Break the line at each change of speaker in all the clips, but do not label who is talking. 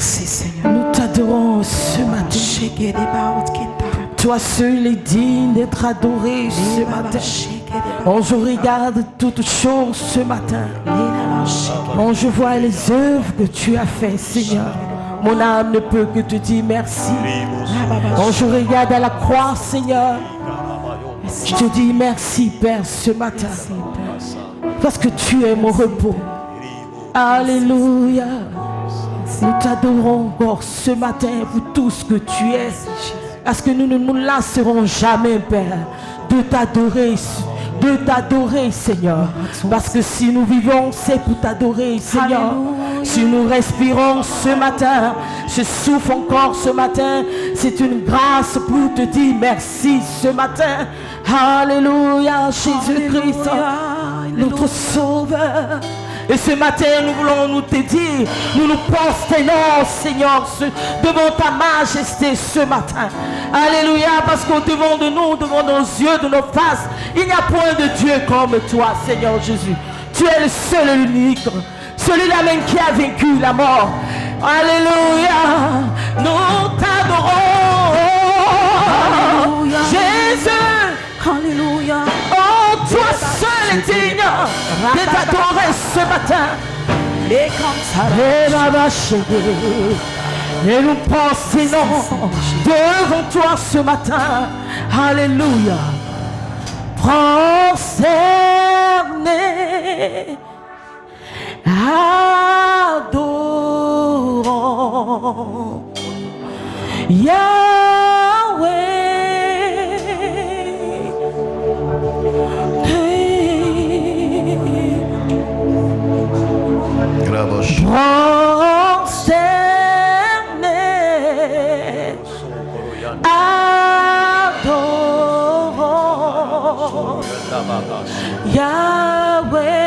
Merci Seigneur.
Nous t'adorons ce matin. Toi seul est digne d'être adoré ce matin. Oh, je regarde toutes choses ce matin. Oh, je vois les œuvres que tu as faites, Seigneur. Mon âme ne peut que te dire merci. Oh, je regarde à la croix, Seigneur. Je te dis merci, Père, ce matin. Parce que tu es mon repos. Alléluia. Nous t'adorons encore ce matin pour tout ce que tu es. Parce que nous ne nous lasserons jamais, Père, de t'adorer, Seigneur. Parce que si nous vivons, c'est pour t'adorer, Seigneur. Si nous respirons ce matin, je souffle encore ce matin, c'est une grâce pour te dire merci ce matin. Alléluia, Jésus-Christ, notre Sauveur. Et ce matin, nous voulons nous te dire, nous nous prosternons, Seigneur, devant ta majesté ce matin. Alléluia, parce qu'au devant de nous, devant nos yeux, de nos faces, il n'y a point de Dieu comme toi, Seigneur Jésus. Tu es le seul et l'unique, celui-là même qui a vaincu la mort. Alléluia, nous t'adorons. Alléluia. Jésus. Alléluia. Oh, toi seul est digne de t'adorer ce matin. Et nous prosternons devant toi ce matin. Alléluia. Prosternés, adorons Yahweh. Prosternés, adorons Yahweh.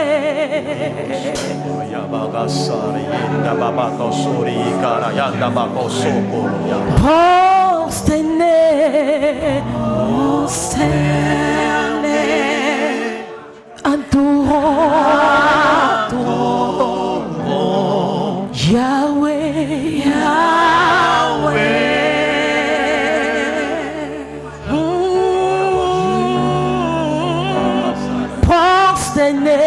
Prosternés, adorons Yahweh, Yahweh. Prosternés,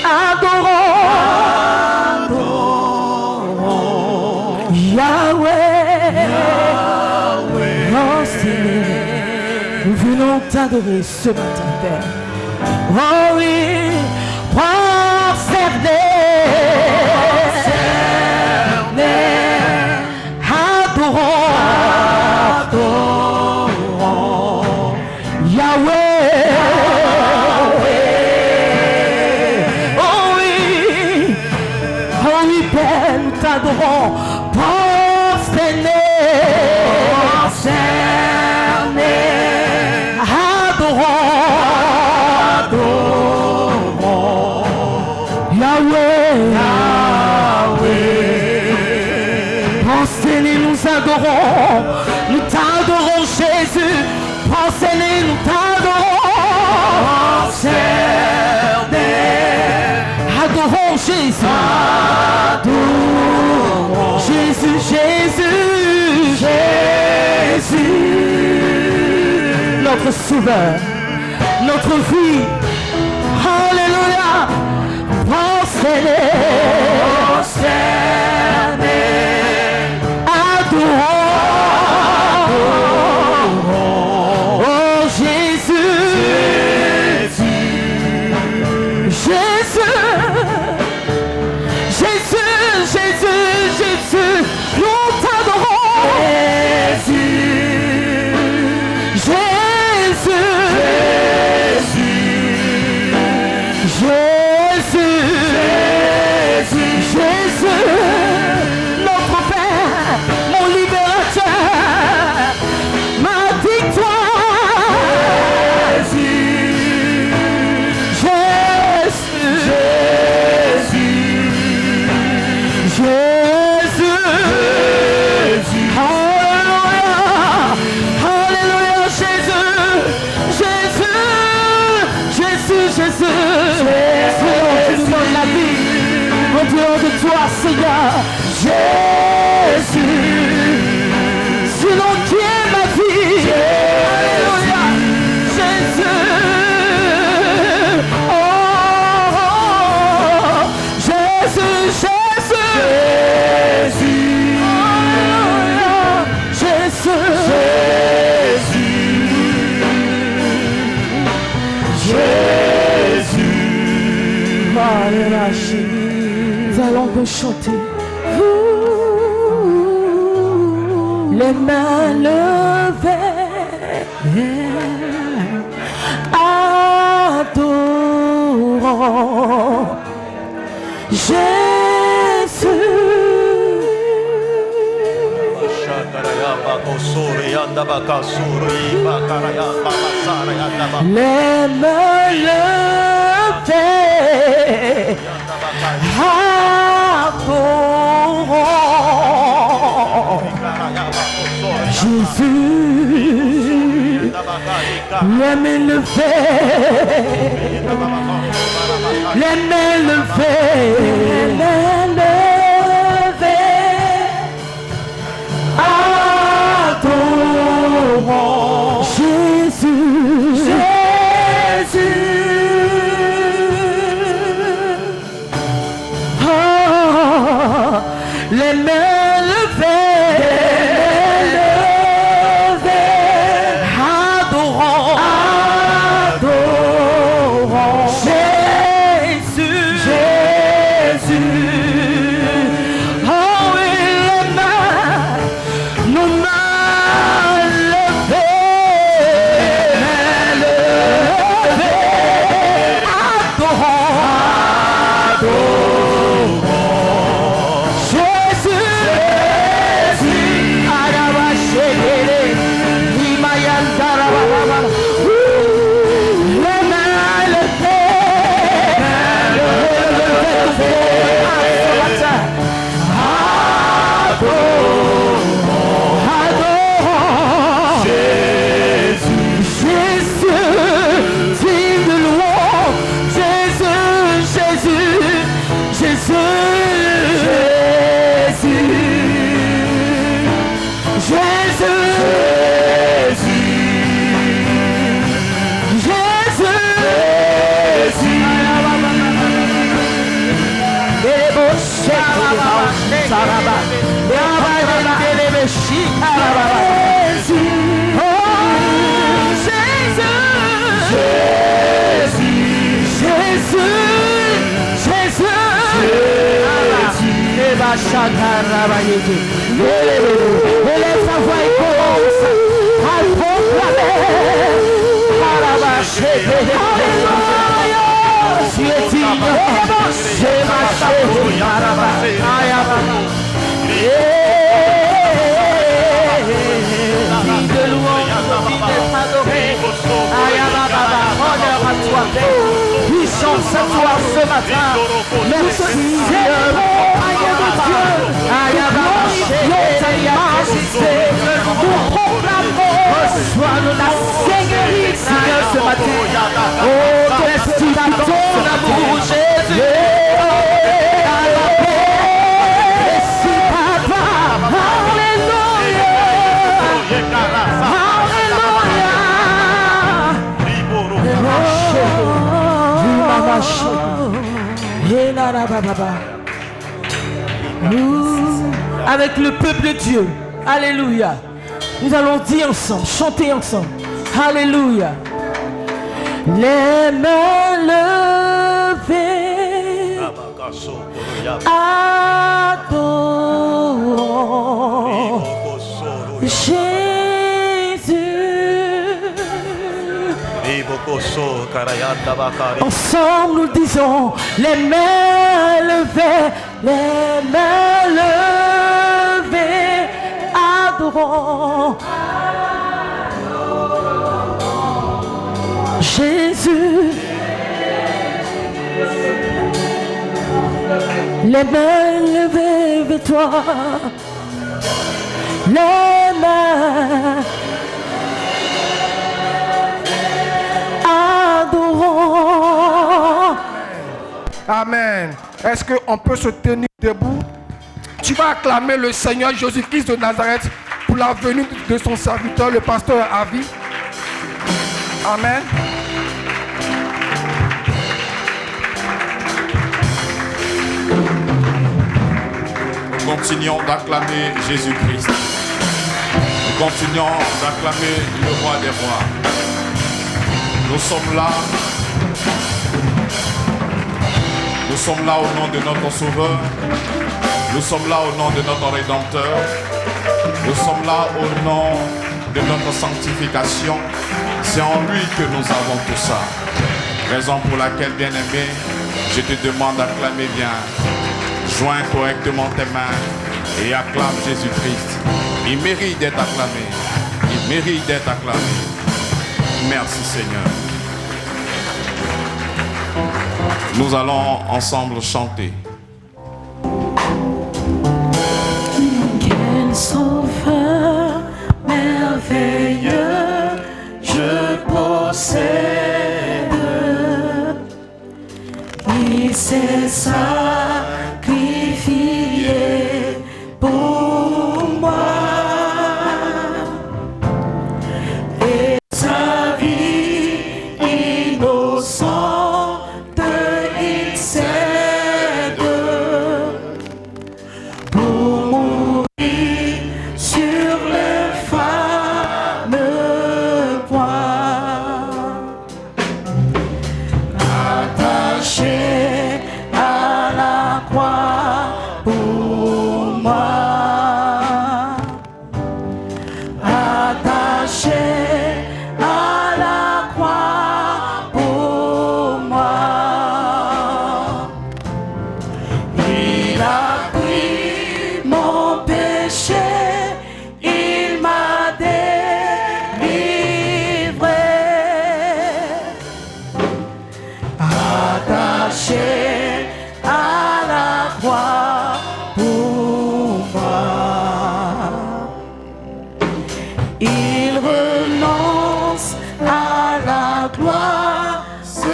adorons Yahweh, prosternés. Nous venons t'adorer ce matin, Père. Oh oui, prosternés, adorons Yahweh. Oh oui, Père, nous t'adorons. Prosternés, prosternés, nous adorons, nous t'adorons Jésus. Prosternés, nous t'adorons. Adorons Jésus. Adorons Jésus, Jésus, Jésus, notre Sauveur, notre vie. Alléluia. Prosternés, adorons. Oh Jésus, Jésus, Jésus, Jésus, Jésus, nous t'adorons. Jésus, Jésus, Jésus, Jésus, notre Seigneur. Jésus, c'est l'on qui est ma vie. Alléluia. Jésus. Oh, Jésus, Jésus. Nous allons me chanter. Les mains levées, adorant Jésus. Les mains levées, adorant Jésus. Les mains levées, les mains levées, les mains levées, adorant Jésus. Jésus. Oh, les mains levées, adorant Jésus. Jésus. Oh oui, les mains, nos mains levées, adorant Élève ta voix et commence à proclamer. Tu es digne, c'est ma chérie. Digne de louange, digne d'être adoré. Honneur à toi, puissance à toi ce matin. Merci Seigneur, Dieu. Nous proclamons la Seigneurie, Seigneur, ce matin. Oh, testifie ton amour, Jésus. Merci, Papa. Alléluia. Alléluia. Avec le peuple de Dieu, alléluia, nous allons dire ensemble, chanter ensemble, alléluia. Les mains levées, adorant Jésus. Ensemble nous disons, les mains levées, les mains levées, adorant Jésus. Les mains levées vers toi, les mains adorant.
Amen. Est-ce qu'on peut se tenir debout? Tu vas acclamer le Seigneur Jésus-Christ de Nazareth pour la venue de son serviteur, le pasteur Avi. Amen.
Continuons d'acclamer Jésus-Christ. Nous continuons d'acclamer le roi des rois. Nous sommes là. Nous sommes là au nom de notre Sauveur. Nous sommes là au nom de notre Rédempteur. Nous sommes là au nom de notre sanctification. C'est en lui que nous avons tout ça. Raison pour laquelle, bien-aimé, je te demande d'acclamer bien. Joins correctement tes mains et acclame Jésus-Christ. Il mérite d'être acclamé. Il mérite d'être acclamé. Merci Seigneur. Nous allons ensemble chanter.
Quel sauveur merveilleux je possède. Il s'est sacrifié pour moi. Et sa vie innocente il cède pour mourir sur le fameux point, attaché à la croix pour moi, attaché à la croix pour moi. Il a pris mon péché, il m'a délivré, attaché à la croix pour moi. Il renonce à la gloire céleste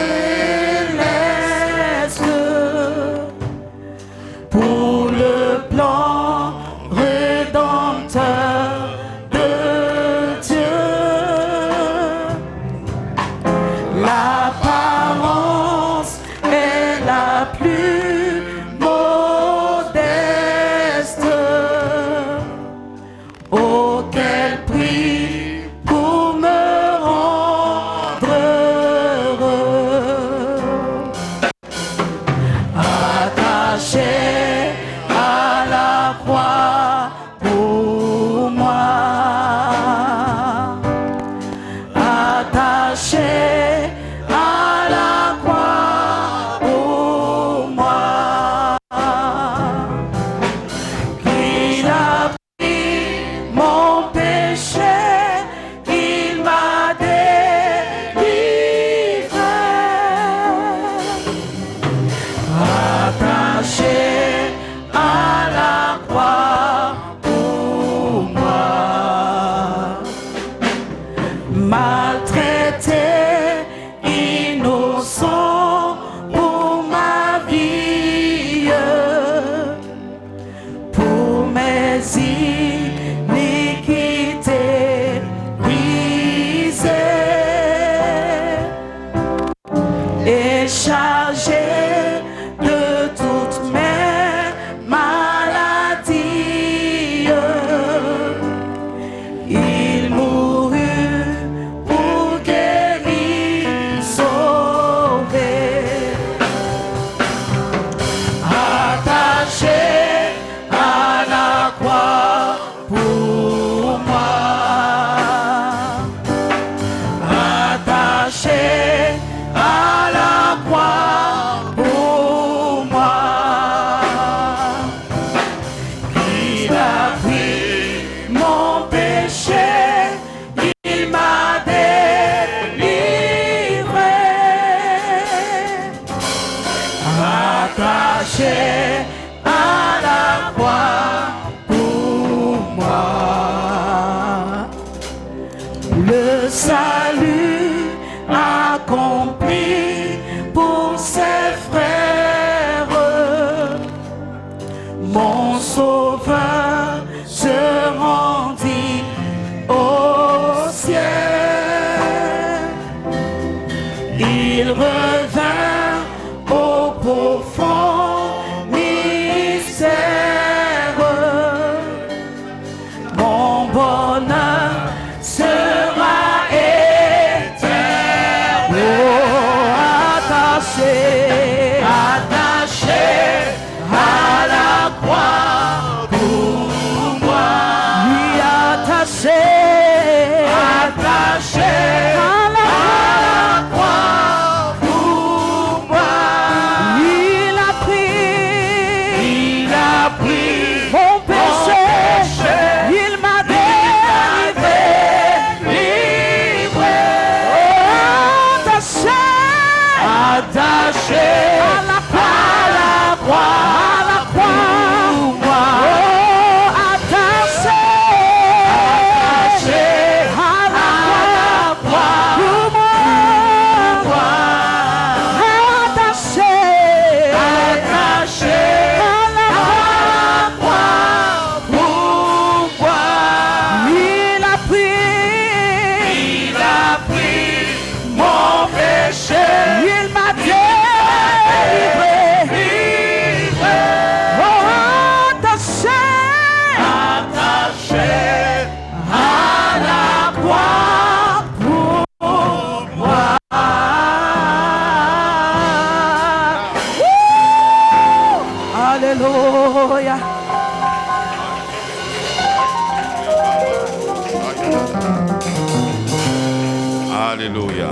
pour le plan rédempteur de Dieu. L'apparence est la plus modeste. Oh, quel prix pour me rendre heureux. Attaché à la croix pour moi, attaché à la croix pour moi. Il a pris mon péché, il m'a délivré, attaché à la croix pour moi. Maltraité, innocent pour ma vie, pour mes iniquités brisées et chargé de toutes mes maladies. Il mourut pour guérir, sauver, attaché à la croix pour moi, attaché à la croix pour moi. Il a pris mon péché, il m'a délivré, attaché à la croix pour moi. Le salut accompli pour ses frères, bonheur sera éternel. Oh, attaché, attaché à la croix pour moi. Oui, attaché, attaché à la croix pour moi. Il a pris mon péché, il m'a délivré, attaché à la croix, pour moi. Oh, attaché à la croix, pour moi. Attaché à la croix, pour moi. Il a pris mon péché, il m'a délivré. Oh, attaché à la croix pour moi. Alléluia.
Alléluia.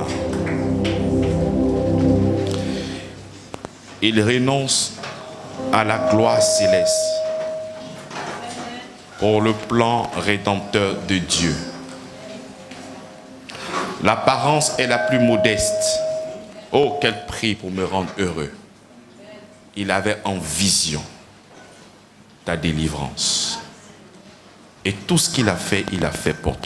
Il renonce à la gloire céleste pour le plan rédempteur de Dieu. L'apparence est la plus modeste. Oh, quel prix pour me rendre heureux. Il avait en vision ta délivrance. Et tout ce qu'il a fait pour toi.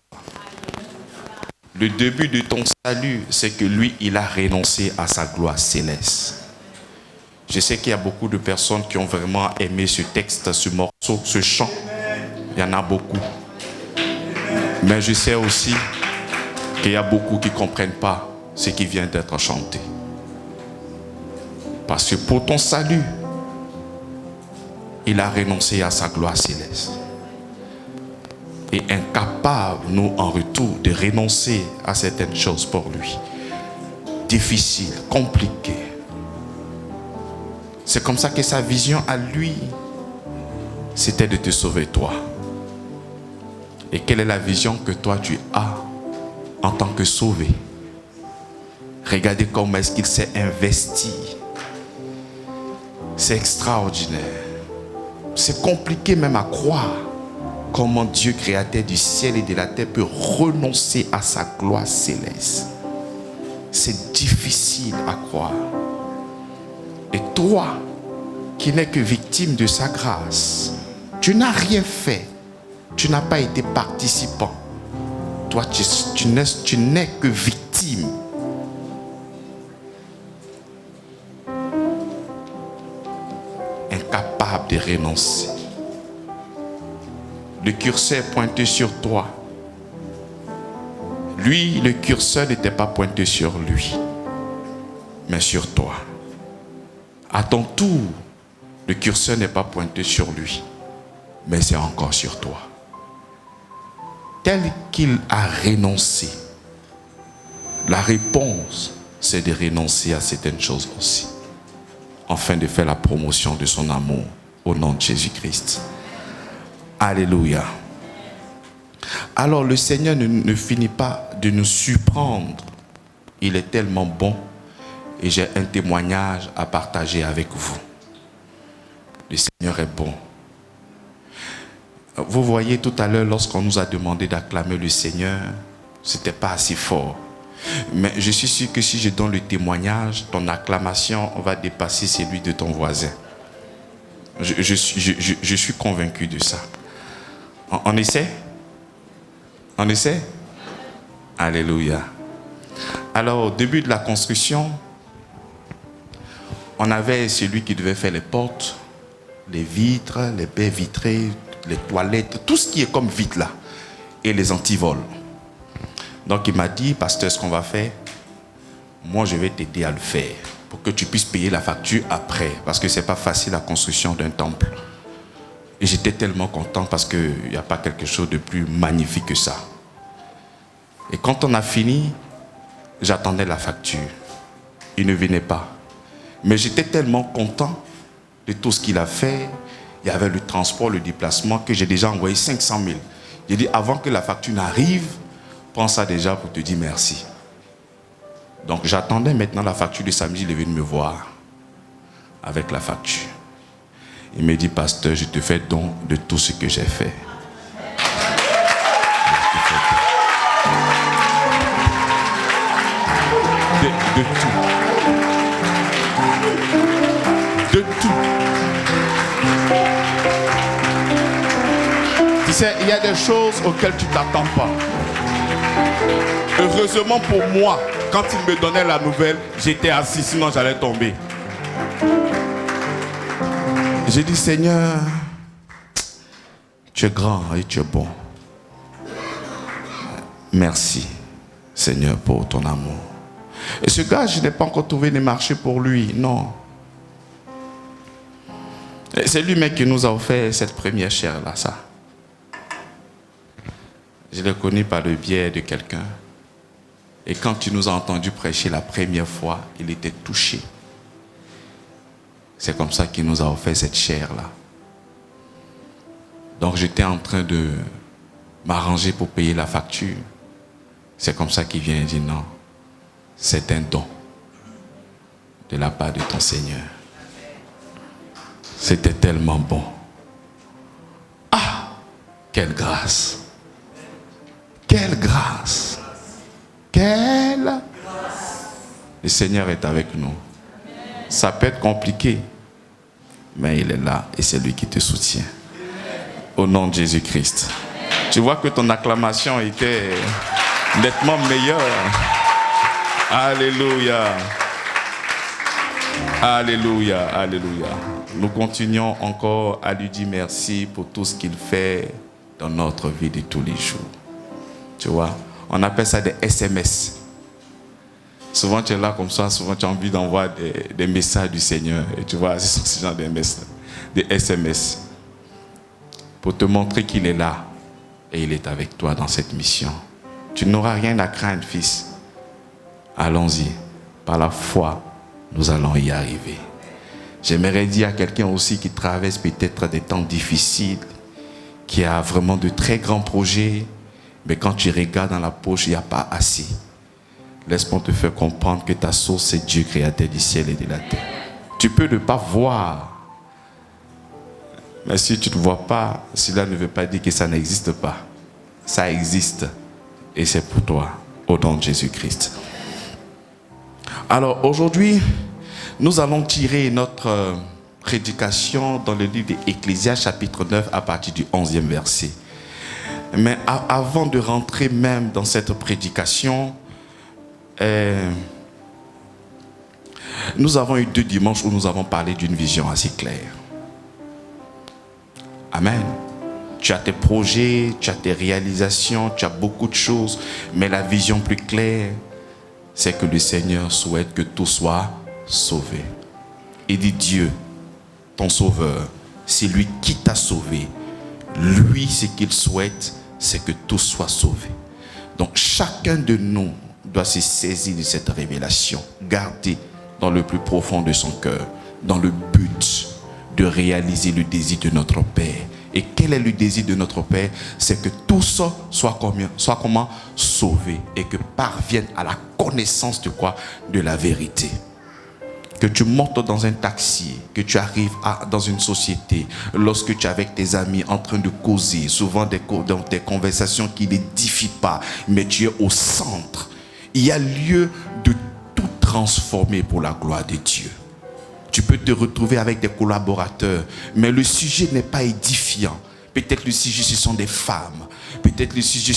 Le début de ton salut, c'est que lui, il a renoncé à sa gloire céleste. Je sais qu'il y a beaucoup de personnes qui ont vraiment aimé ce texte, ce morceau, ce chant. Il y en a beaucoup. Mais je sais aussi qu'il y a beaucoup qui ne comprennent pas ce qui vient d'être chanté. Parce que pour ton salut, il a renoncé à sa gloire céleste. Et incapable, nous, en retour, de renoncer à certaines choses pour lui. Difficiles, compliquées. C'est comme ça que sa vision à lui, c'était de te sauver toi. Et quelle est la vision que toi tu as en tant que sauvé? Regardez comment est-ce qu'il s'est investi. C'est extraordinaire. C'est compliqué même à croire comment Dieu, créateur du ciel et de la terre, peut renoncer à sa gloire céleste. C'est difficile à croire. Et toi, qui n'es que victime de sa grâce, tu n'as rien fait. Tu n'as pas été participant. Toi, tu n'es que victime. Incapable de renoncer. Le curseur est pointé sur toi. Lui, le curseur n'était pas pointé sur lui, mais sur toi. À ton tour, le curseur n'est pas pointé sur lui, mais c'est encore sur toi. Tel qu'il a renoncé, la réponse, c'est de renoncer à certaines choses aussi, afin de faire la promotion de son amour au nom de Jésus-Christ. Alléluia. Alors le Seigneur ne finit pas de nous surprendre. Il est tellement bon et j'ai un témoignage à partager avec vous. Le Seigneur est bon. Vous voyez tout à l'heure, lorsqu'on nous a demandé d'acclamer le Seigneur, ce n'était pas assez fort. Mais je suis sûr que si je donne le témoignage, ton acclamation va dépasser celui de ton voisin. Je suis convaincu de ça. On essaie? On essaie? Alléluia. Alors, au début de la construction, on avait celui qui devait faire les portes, les vitres, les baies vitrées, les toilettes, tout ce qui est comme vitre là, et les antivols. Donc il m'a dit, pasteur, ce qu'on va faire, moi je vais t'aider à le faire, pour que tu puisses payer la facture après, parce que c'est pas facile la construction d'un temple. Et j'étais tellement content parce qu'il n'y a pas quelque chose de plus magnifique que ça. Et quand on a fini, j'attendais la facture. Il ne venait pas. Mais j'étais tellement content de tout ce qu'il a fait. Il y avait le transport, le déplacement, que j'ai déjà envoyé 500 000. J'ai dit, avant que la facture n'arrive, prends ça déjà pour te dire merci. Donc j'attendais maintenant la facture de samedi. Il est venu me voir avec la facture. Il me dit, pasteur, je te fais don de tout ce que j'ai fait. De tout. De tout. Tu sais, il y a des choses auxquelles tu ne t'attends pas. Heureusement pour moi, quand il me donnait la nouvelle, j'étais assis, sinon j'allais tomber. J'ai dit, Seigneur, tu es grand et tu es bon. Merci, Seigneur, pour ton amour. Et ce gars, je n'ai pas encore trouvé de marché pour lui, non. C'est lui-même qui nous a offert cette première chair-là, ça. Je l'ai connu par le biais de quelqu'un. Et quand il nous a entendu prêcher la première fois, il était touché. C'est comme ça qu'il nous a offert cette chair-là. Donc j'étais en train de m'arranger pour payer la facture. C'est comme ça qu'il vient et dit non. C'est un don de la part de ton Seigneur. C'était tellement bon. Ah, quelle grâce. Quelle grâce. Quelle grâce. Le Seigneur est avec nous. Ça peut être compliqué, mais il est là et c'est lui qui te soutient. Au nom de Jésus-Christ. Tu vois que ton acclamation était nettement meilleure. Alléluia. Alléluia. Alléluia. Nous continuons encore à lui dire merci pour tout ce qu'il fait dans notre vie de tous les jours. Tu vois, on appelle ça des SMS. Souvent tu es là comme ça, souvent tu as envie d'envoyer des messages du Seigneur. Et tu vois, ce sont ces gens des SMS. Pour te montrer qu'il est là et il est avec toi dans cette mission. Tu n'auras rien à craindre, fils. Allons-y. Par la foi, nous allons y arriver. J'aimerais dire à quelqu'un aussi qui traverse peut-être des temps difficiles, qui a vraiment de très grands projets, mais quand tu regardes dans la poche, il n'y a pas assez. Laisse-moi te faire comprendre que ta source, c'est Dieu, créateur du ciel et de la terre. Tu peux ne pas voir. Mais si tu ne vois pas, cela ne veut pas dire que ça n'existe pas. Ça existe. Et c'est pour toi, au nom de Jésus-Christ. Alors aujourd'hui, nous allons tirer notre prédication dans le livre d'Ecclésiaste, chapitre 9, à partir du 11e verset. Mais avant de rentrer même dans cette prédication, nous avons eu 2 dimanches où nous avons parlé d'une vision assez claire. Amen. Tu as tes projets, tu as tes réalisations, tu as beaucoup de choses, mais la vision plus claire, c'est que le Seigneur souhaite que tout soit sauvé. Il dit Dieu, ton sauveur, c'est lui qui t'a sauvé. Lui, ce qu'il souhaite, c'est que tout soit sauvé. Donc chacun de nous doit se saisir de cette révélation, garder dans le plus profond de son cœur, dans le but de réaliser le désir de notre Père. Et quel est le désir de notre Père? C'est que tous soient comment? Sauvés et que parviennent à la connaissance de quoi? De la vérité. Que tu montes dans un taxi, que tu arrives dans une société, lorsque tu es avec tes amis en train de causer, souvent dans des conversations qui n'édifient pas, mais tu es au centre. Il y a lieu de tout transformer pour la gloire de Dieu. Tu peux te retrouver avec des collaborateurs, mais le sujet n'est pas édifiant. Peut-être le sujet, ce sont des femmes. Peut-être le sujet,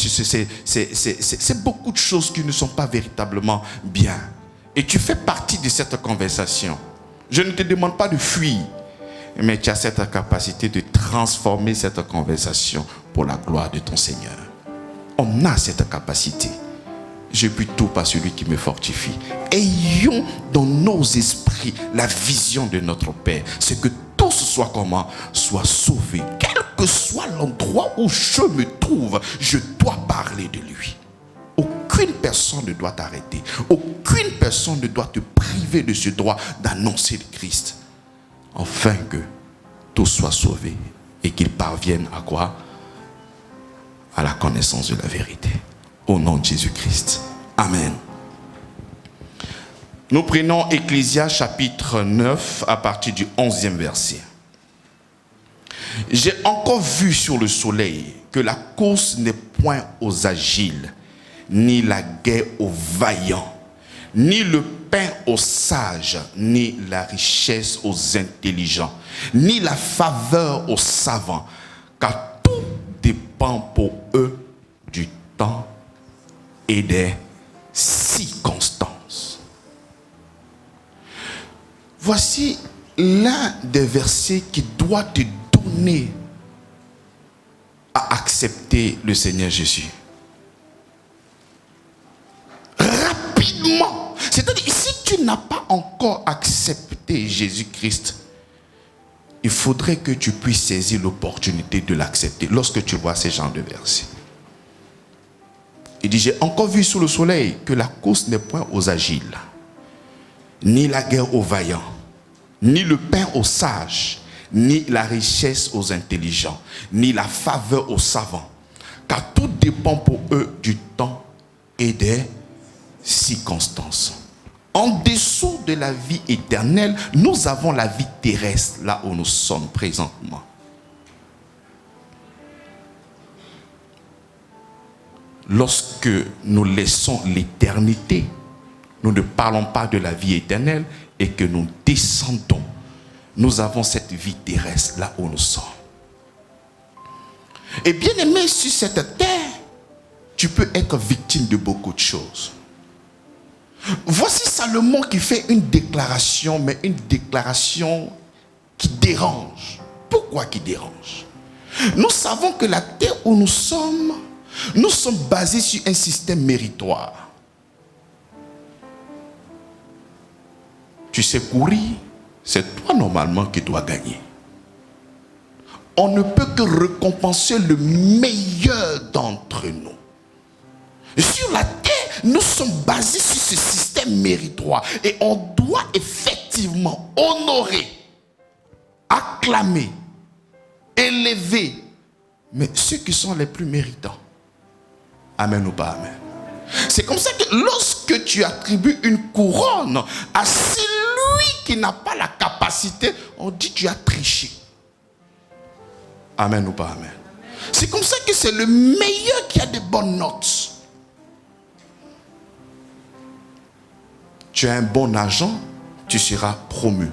c'est beaucoup de choses qui ne sont pas véritablement bien. Et tu fais partie de cette conversation. Je ne te demande pas de fuir, mais tu as cette capacité de transformer cette conversation pour la gloire de ton Seigneur. On a cette capacité. Je puis tout par celui qui me fortifie. Ayons dans nos esprits la vision de notre Père. C'est que tous soit comment? Soit sauvé. Quel que soit l'endroit où je me trouve, je dois parler de lui. Aucune personne ne doit t'arrêter. Aucune personne ne doit te priver de ce droit d'annoncer le Christ. Afin que tous soient sauvés et qu'ils parviennent à quoi? À la connaissance de la vérité. Au nom de Jésus-Christ. Amen. Nous prenons Ecclésias chapitre 9 à partir du 11e verset. J'ai encore vu sur le soleil que la course n'est point aux agiles, ni la guerre aux vaillants, ni le pain aux sages, ni la richesse aux intelligents, ni la faveur aux savants, car tout dépend pour eux du temps et des circonstances. Voici l'un des versets qui doit te donner à accepter le Seigneur Jésus. Rapidement. C'est-à-dire, si tu n'as pas encore accepté Jésus-Christ, il faudrait que tu puisses saisir l'opportunité de l'accepter lorsque tu vois ces genres de versets. Il dit, j'ai encore vu sous le soleil que la course n'est point aux agiles, ni la guerre aux vaillants, ni le pain aux sages, ni la richesse aux intelligents, ni la faveur aux savants, car tout dépend pour eux du temps et des circonstances. En dessous de la vie éternelle, nous avons la vie terrestre, là où nous sommes présentement. Lorsque nous laissons l'éternité, nous ne parlons pas de la vie éternelle, et que nous descendons, nous avons cette vie terrestre là où nous sommes. Et bien aimé, sur cette terre, tu peux être victime de beaucoup de choses. Voici Salomon qui fait une déclaration, mais une déclaration qui dérange. Pourquoi qui dérange? Nous savons que la terre où nous sommes basés sur un système méritoire. Tu sais courir, c'est toi normalement qui dois gagner. On ne peut que récompenser le meilleur d'entre nous. Sur la terre, nous sommes basés sur ce système méritoire et on doit effectivement honorer, acclamer, élever, mais ceux qui sont les plus méritants. Amen ou pas amen? C'est comme ça que lorsque tu attribues une couronne à celui qui n'a pas la capacité, on dit tu as triché. Amen ou pas amen? C'est comme ça que c'est le meilleur qui a des bonnes notes. Tu as un bon agent, tu seras promu.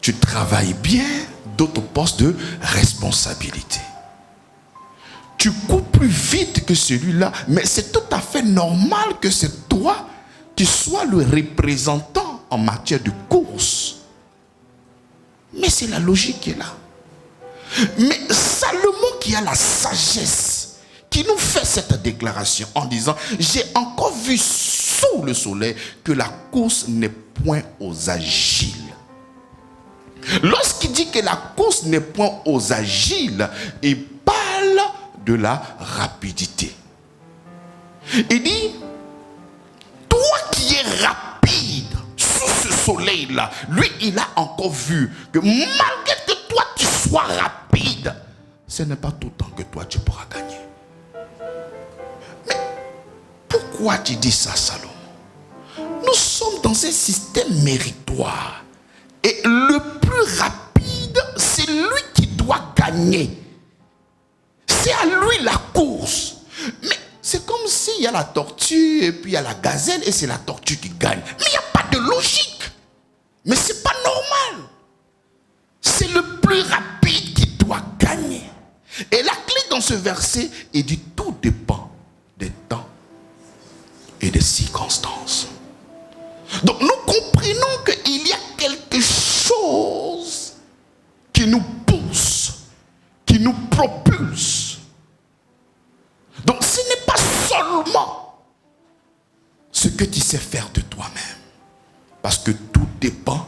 Tu travailles bien, d'autres postes de responsabilité. Tu cours plus vite que celui-là, mais c'est tout à fait normal que c'est toi qui sois le représentant en matière de course. Mais c'est la logique qui est là. Mais Salomon qui a la sagesse, qui nous fait cette déclaration en disant, j'ai encore vu sous le soleil que la course n'est point aux agiles. Lorsqu'il dit que la course n'est point aux agiles, il parle de la rapidité. Il dit, toi qui es rapide sous ce soleil-là, lui, il a encore vu que malgré que toi tu sois rapide, ce n'est pas tout le temps que toi tu pourras gagner. Mais pourquoi tu dis ça, Salomon? Nous sommes dans un système méritoire. Et le plus rapide, c'est lui qui doit gagner. C'est à lui la course. Mais c'est comme s'il y a la tortue et puis il y a la gazelle et c'est la tortue qui gagne. Mais il n'y a pas de logique. Mais ce n'est pas normal. C'est le plus rapide qui doit gagner. Et la clé dans ce verset, il dit tout dépend des temps et des circonstances. Donc nous comprenons qu'il y a quelque chose qui nous pousse, qui nous propulse. Donc ce n'est pas seulement ce que tu sais faire de toi-même, parce que tout dépend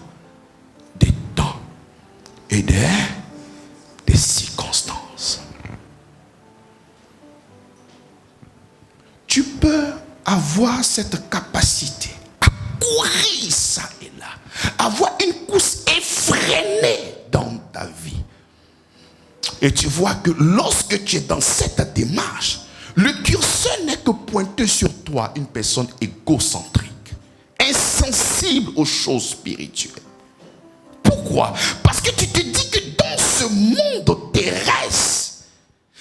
avoir cette capacité à courir ça et là, avoir une course effrénée dans ta vie. Et tu vois que lorsque tu es dans cette démarche, le curseur n'est que pointé sur toi, une personne égocentrique, insensible aux choses spirituelles. Pourquoi? Parce que tu te dis que dans ce monde terrestre,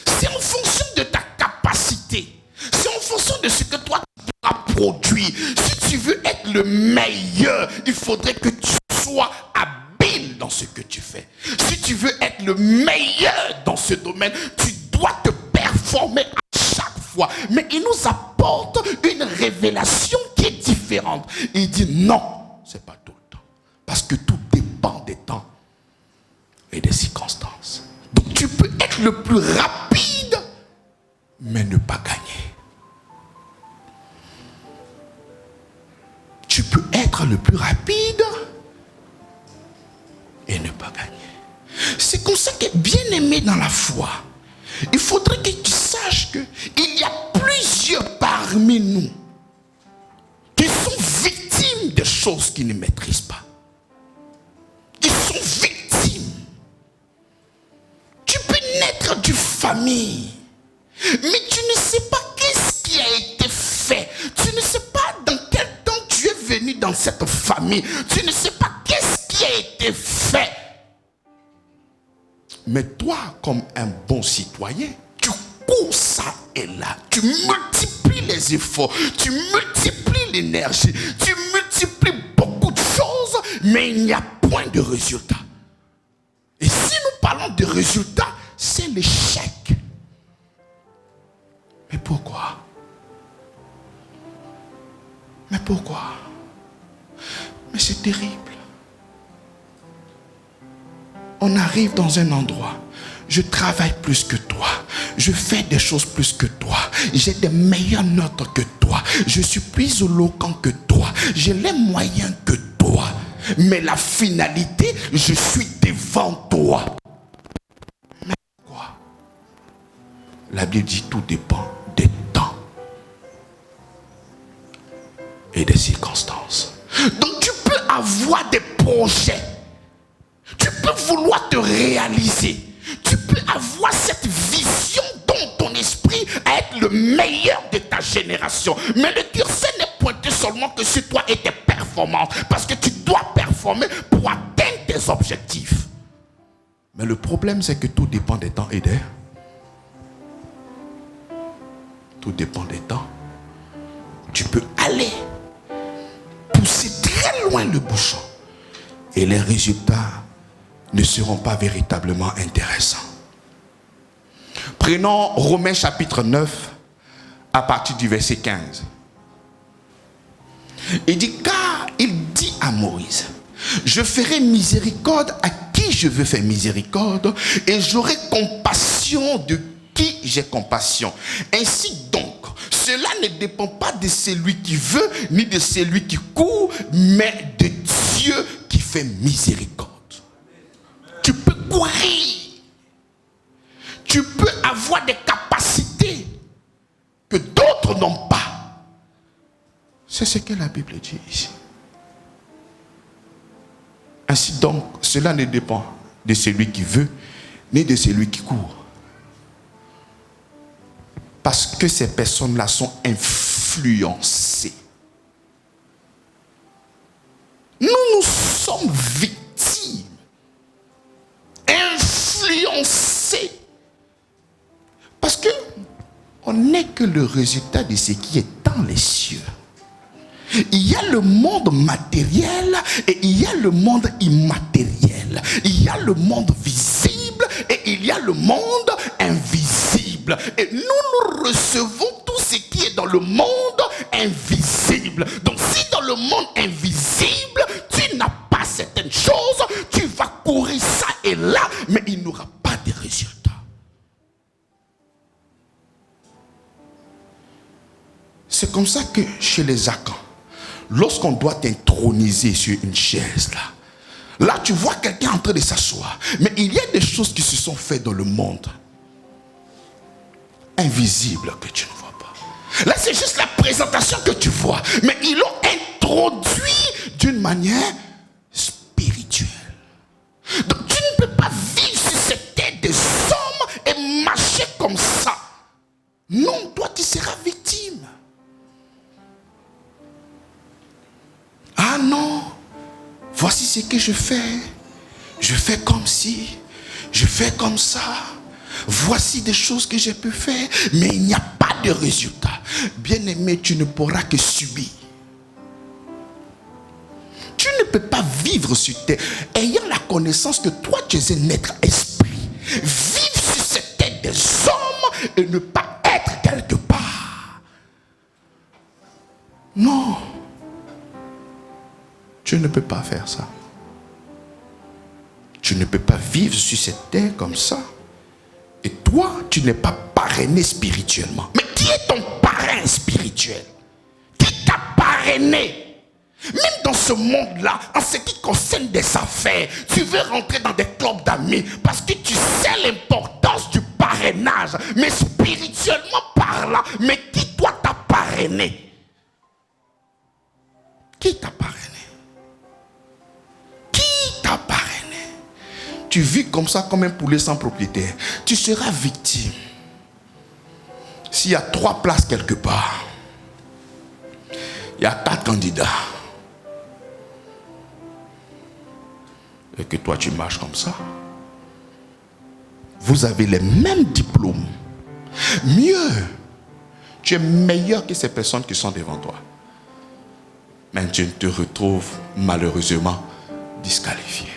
c'est en fonction de ta capacité, c'est en fonction de ce que toi tu pourras produire. Si tu veux être le meilleur, il faudrait que tu sois habile dans ce que tu fais. Si tu veux être le meilleur dans ce domaine, tu dois te performer à chaque fois. Mais il nous apporte une révélation qui est différente. Il dit non, c'est pas tout le temps. Parce que tout dépend des temps et des circonstances. Donc tu peux être le plus rapide, mais ne pas gagner. Tu peux être le plus rapide et ne pas gagner. C'est comme ça que, bien aimé dans la foi, il faudrait que tu saches qu'il y a plusieurs parmi nous qui sont victimes de choses qu'ils ne maîtrisent pas. Ils sont victimes. Tu peux naître d'une famille, mais tu ne sais pas qu'est-ce qui a été fait. Tu ne sais pas dans quel temps tu es venu dans cette famille. Tu ne sais pas qu'est-ce qui a été fait. Mais toi, comme un bon citoyen, tu cours ça et là. Tu multiplies les efforts. Tu multiplies l'énergie. Tu multiplies beaucoup de choses, mais il n'y a point de résultat. Et si nous parlons de résultat, c'est l'échec. Mais pourquoi? Mais pourquoi? Mais c'est terrible. On arrive dans un endroit, je travaille plus que toi, je fais des choses plus que toi, j'ai des meilleures notes que toi, je suis plus éloquent que toi, j'ai les moyens que toi, mais la finalité, je suis devant toi. Mais pourquoi? La Bible dit tout dépend des temps et des circonstances. Donc tu peux avoir des projets. Tu peux vouloir te réaliser. Tu peux avoir cette vision dans ton esprit à être le meilleur de ta génération. Mais le curseur n'est pointé seulement que sur toi et tes performances. Parce que tu dois performer pour atteindre tes objectifs. Mais le problème, c'est que tout dépend des temps et des... Tout dépend des temps. Tu peux aller pousser très loin le bouchon. Et les résultats ne seront pas véritablement intéressants. Prenons Romains chapitre 9 à partir du verset 15. Il dit, car il dit à Moïse, je ferai miséricorde à qui je veux faire miséricorde et j'aurai compassion de qui j'ai compassion. Ainsi donc, cela ne dépend pas de celui qui veut ni de celui qui court, mais de Dieu qui fait miséricorde. Tu peux courir. Tu peux avoir des capacités que d'autres n'ont pas. C'est ce que la Bible dit ici. Ainsi donc, cela ne dépend de celui qui veut, ni de celui qui court. Parce que ces personnes-là sont influencées. Nous sommes victimes. Influencés. Parce que on n'est que le résultat de ce qui est dans les cieux. Il y a le monde matériel et il y a le monde immatériel. Il y a le monde visible et il y a le monde invisible. Et nous recevons tout ce qui est dans le monde invisible. Donc si dans le monde invisible, tu n'as pas certaines choses, tu vas courir ça et là, mais il n'y aura pas de résultats. C'est comme ça que chez les Akans, lorsqu'on doit t'introniser sur une chaise là tu vois quelqu'un en train de s'asseoir, mais il y a des choses qui se sont faites dans le monde invisible que tu ne vois pas. Là, c'est juste la présentation que tu vois. Mais ils l'ont introduit d'une manière spirituelle. Donc, tu ne peux pas vivre sur cette tête des hommes et marcher comme ça. Non, toi, tu seras victime. Ah non, voici ce que je fais. Je fais comme si, je fais comme ça. Voici des choses que j'ai pu faire, mais il n'y a pas de résultat. Bien-aimé, tu ne pourras que subir. Tu ne peux pas vivre sur terre ayant la connaissance que toi tu es un être esprit. Vivre sur cette tête des hommes et ne pas être quelque part. Non. Tu ne peux pas faire ça. Tu ne peux pas vivre sur cette terre comme ça. Et toi, tu n'es pas parrainé spirituellement. Mais qui est ton parrain spirituel? Qui t'a parrainé? Même dans ce monde-là, en ce qui concerne des affaires, tu veux rentrer dans des clubs d'amis parce que tu sais l'importance du parrainage. Mais spirituellement parlant, mais qui toi t'a parrainé? Qui t'a parrainé? Qui t'a parrainé? Tu vis comme ça, comme un poulet sans propriétaire. Tu seras victime. S'il y a 3 places quelque part, il y a 4 candidats. Et que toi tu marches comme ça. Vous avez les mêmes diplômes. Mieux, tu es meilleur que ces personnes qui sont devant toi. Mais tu te retrouves malheureusement disqualifié.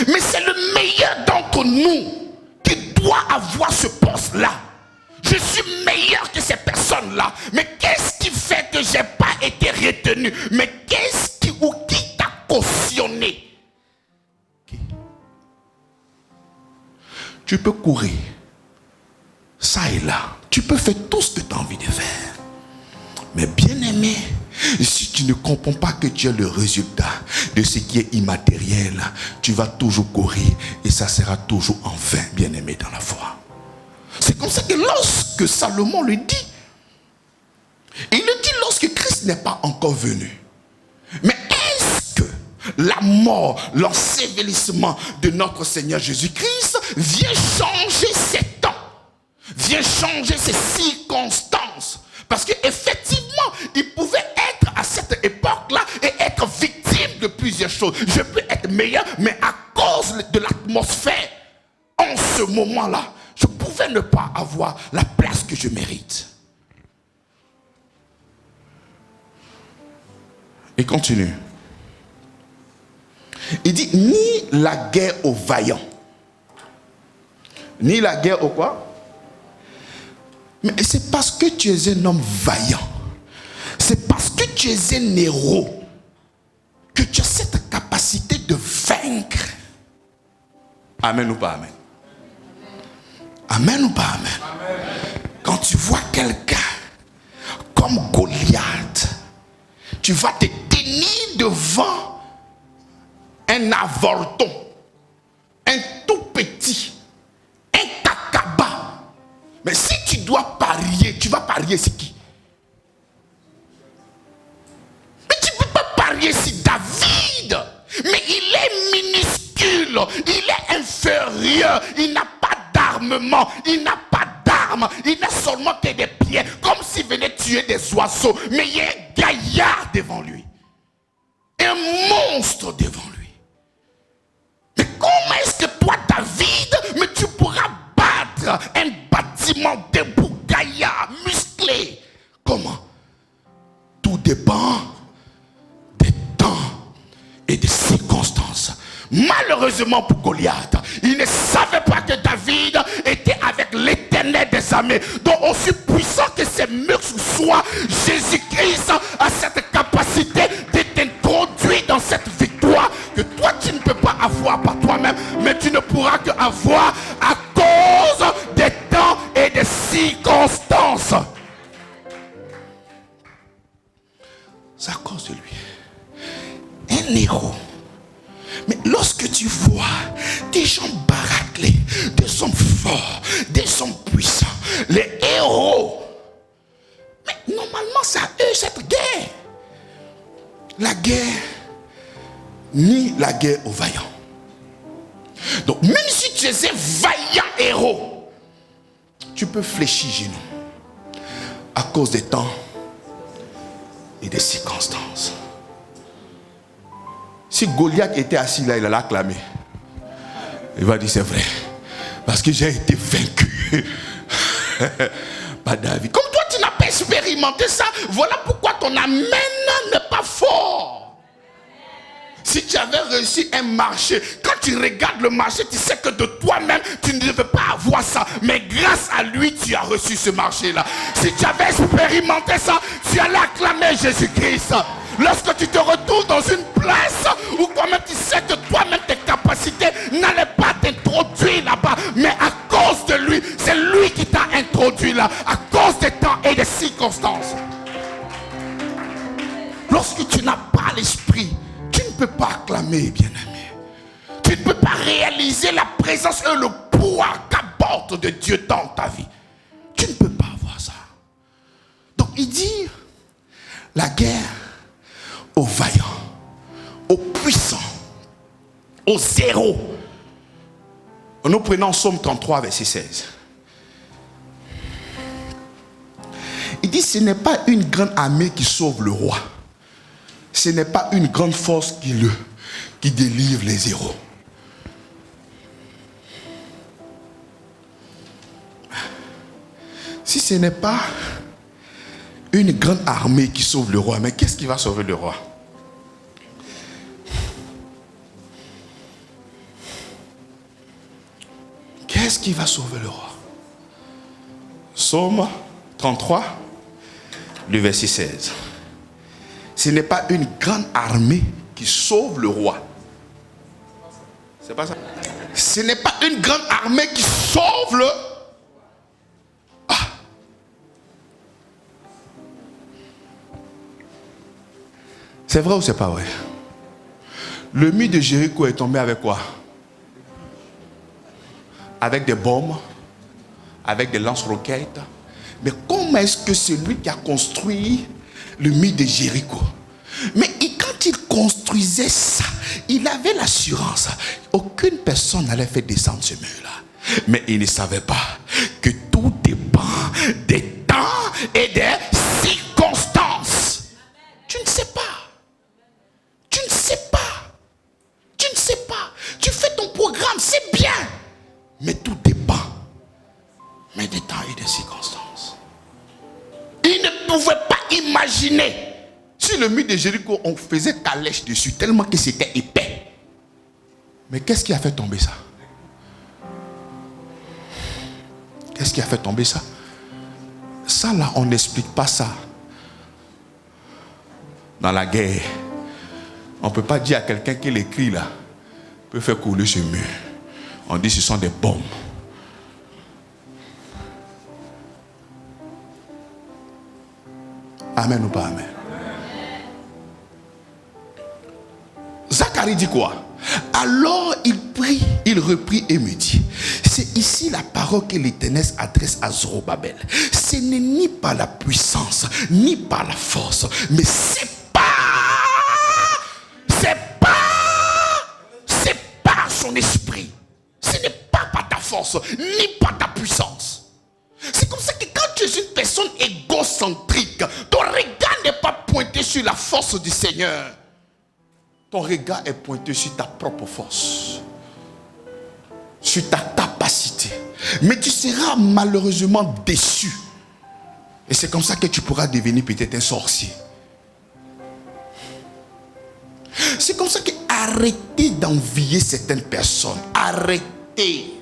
Mais c'est le meilleur d'entre nous qui doit avoir ce poste-là. Je suis meilleur que ces personnes-là. Mais qu'est-ce qui fait que je n'ai pas été retenu? Mais qu'est-ce qui ou qui t'a cautionné? Tu peux courir ça et là. Tu peux faire tout ce que tu as envie de faire. Mais bien aimé, si tu ne comprends pas que tu es le résultat de ce qui est immatériel, tu vas toujours courir et ça sera toujours en vain, bien aimé dans la foi. C'est comme ça que lorsque Salomon le dit, il le dit lorsque Christ n'est pas encore venu. Mais est-ce que la mort, l'ensevelissement de notre Seigneur Jésus-Christ vient changer ces temps, vient changer ces circonstances? Parce qu'effectivement, il pouvait être à cette époque-là et être victime de plusieurs choses. Je peux être meilleur, mais à cause de l'atmosphère, en ce moment-là, je pouvais ne pas avoir la place que je mérite. Et continue. Il dit, ni la guerre aux vaillants, ni la guerre aux quoi? Mais c'est parce que tu es un homme vaillant, c'est parce que tu es un héros que tu as cette capacité de vaincre. Amen ou pas amen? Amen ou pas amen? Amen. Quand tu vois quelqu'un comme Goliath, tu vas te tenir devant un avorton, un tout petit, un takaba. Mais si tu dois parier, tu vas parier sur qui? Mais tu ne peux pas parier sur David. Mais il est minuscule, il est inférieur, il n'a pas d'armement, il n'a pas d'armes, il n'a seulement que des pieds, comme s'il venait tuer des oiseaux. Mais il y a un gaillard devant lui, un monstre devant lui. Mais comment est-ce que toi, David, mais tu pourras battre un bâtiment debout, gaillard, musclé? Comment? Tout dépend des temps et des circonstances. Malheureusement pour Goliath, il ne savait pas que David était avec l'Éternel des armées. Donc aussi puissant que ses muscles soient, Jésus-Christ a cette capacité de t'introduire dans cette victoire que toi tu ne peux pas avoir par toi-même, mais tu ne pourras que avoir à cause des temps et des circonstances. C'est à cause de lui. Un héros. Mais lorsque tu vois des gens baraquelés, des hommes forts, des hommes puissants, les héros la guerre, ni la guerre aux vaillants. Donc même si tu es un vaillant héros, tu peux fléchir genoux à cause des temps et des circonstances. Si Goliath était assis là, il allait acclamer. Il va dire c'est vrai, parce que j'ai été vaincu par David. Comme toi tu n'as pas expérimenté ça, voilà pourquoi ton amen n'est pas fort. Si tu avais réussi un marché, quand tu regardes le marché, tu sais que de toi-même, tu ne devais pas avoir ça. Mais grâce à lui, tu as reçu ce marché-là. Si tu avais expérimenté ça, tu allais acclamer Jésus-Christ. Lorsque tu te retrouves dans une place où toi-même tu sais que toi-même tes capacités n'allaient pas t'introduire là-bas, mais à cause de lui, c'est lui qui t'a introduit là, à cause des temps et des circonstances. Lorsque tu n'as pas l'esprit, tu ne peux pas acclamer, bien-aimé. Tu ne peux pas réaliser la présence et le pouvoir qu'apporte de Dieu dans ta vie. Tu ne peux pas avoir ça. Donc il dit, la guerre aux vaillants, aux puissants, aux héros. Nous prenons Psaume 33, verset 16. Il dit, ce n'est pas une grande armée qui sauve le roi. Ce n'est pas une grande force qui délivre les héros. Si ce n'est pas une grande armée qui sauve le roi, mais qu'est-ce qui va sauver le roi? Qu'est-ce qui va sauver le roi? Psaume 33, le verset 16. Ce n'est pas une grande armée qui sauve le roi. C'est pas ça. Ce n'est pas une grande armée qui sauve le... Ah. C'est vrai ou c'est pas vrai? Le mur de Jéricho est tombé avec quoi? Avec des bombes, avec des lance-roquettes. Mais comment est-ce que celui qui a construit le mur de Jéricho, mais quand il construisait ça, il avait l'assurance aucune personne n'allait faire descendre ce mur-là. Mais il ne savait pas que tout dépend des temps et des circonstances. Tu ne sais pas. Tu ne sais pas. Tu ne sais pas. Tu fais ton programme, c'est bien. Mais tout dépend. Mais des temps et des circonstances. Il ne pouvait pas imaginer. Sur le mur de Jéricho, on faisait calèche dessus tellement que c'était épais. Mais qu'est-ce qui a fait tomber ça? Qu'est-ce qui a fait tomber ça? Ça là, on n'explique pas ça. Dans la guerre, on ne peut pas dire à quelqu'un qui l'écrit là peut faire couler ce mur. On dit que ce sont des bombes. Amen ou pas amen? Zacharie dit quoi? Alors il prit, il reprit et me dit, c'est ici la parole que l'Éternel adresse à Zorobabel. Ce n'est ni par la puissance, ni par la force, mais c'est par son esprit. Ce n'est pas par ta force, ni par ta puissance. C'est comme ça que quand tu es une personne égocentrique, ton regard n'est pas pointé sur la force du Seigneur. Ton regard est pointé sur ta propre force, sur ta capacité. Mais tu seras malheureusement déçu. Et c'est comme ça que tu pourras devenir peut-être un sorcier. C'est comme ça que arrêtez d'envier certaines personnes. Arrêtez.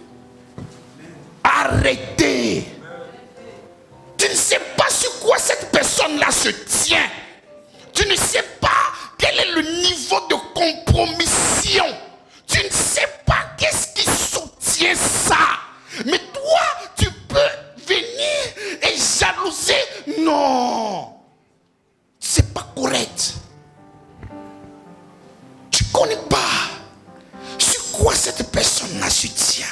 Arrêtez. Tu ne sais pas sur quoi cette personne-là se tient. Tu ne sais pas quel est le niveau de compromission. Tu ne sais pas qu'est-ce qui soutient ça. Mais toi, tu peux venir et jalouser. Non. C'est pas correct. Tu ne connais pas sur quoi cette personne-là se tient.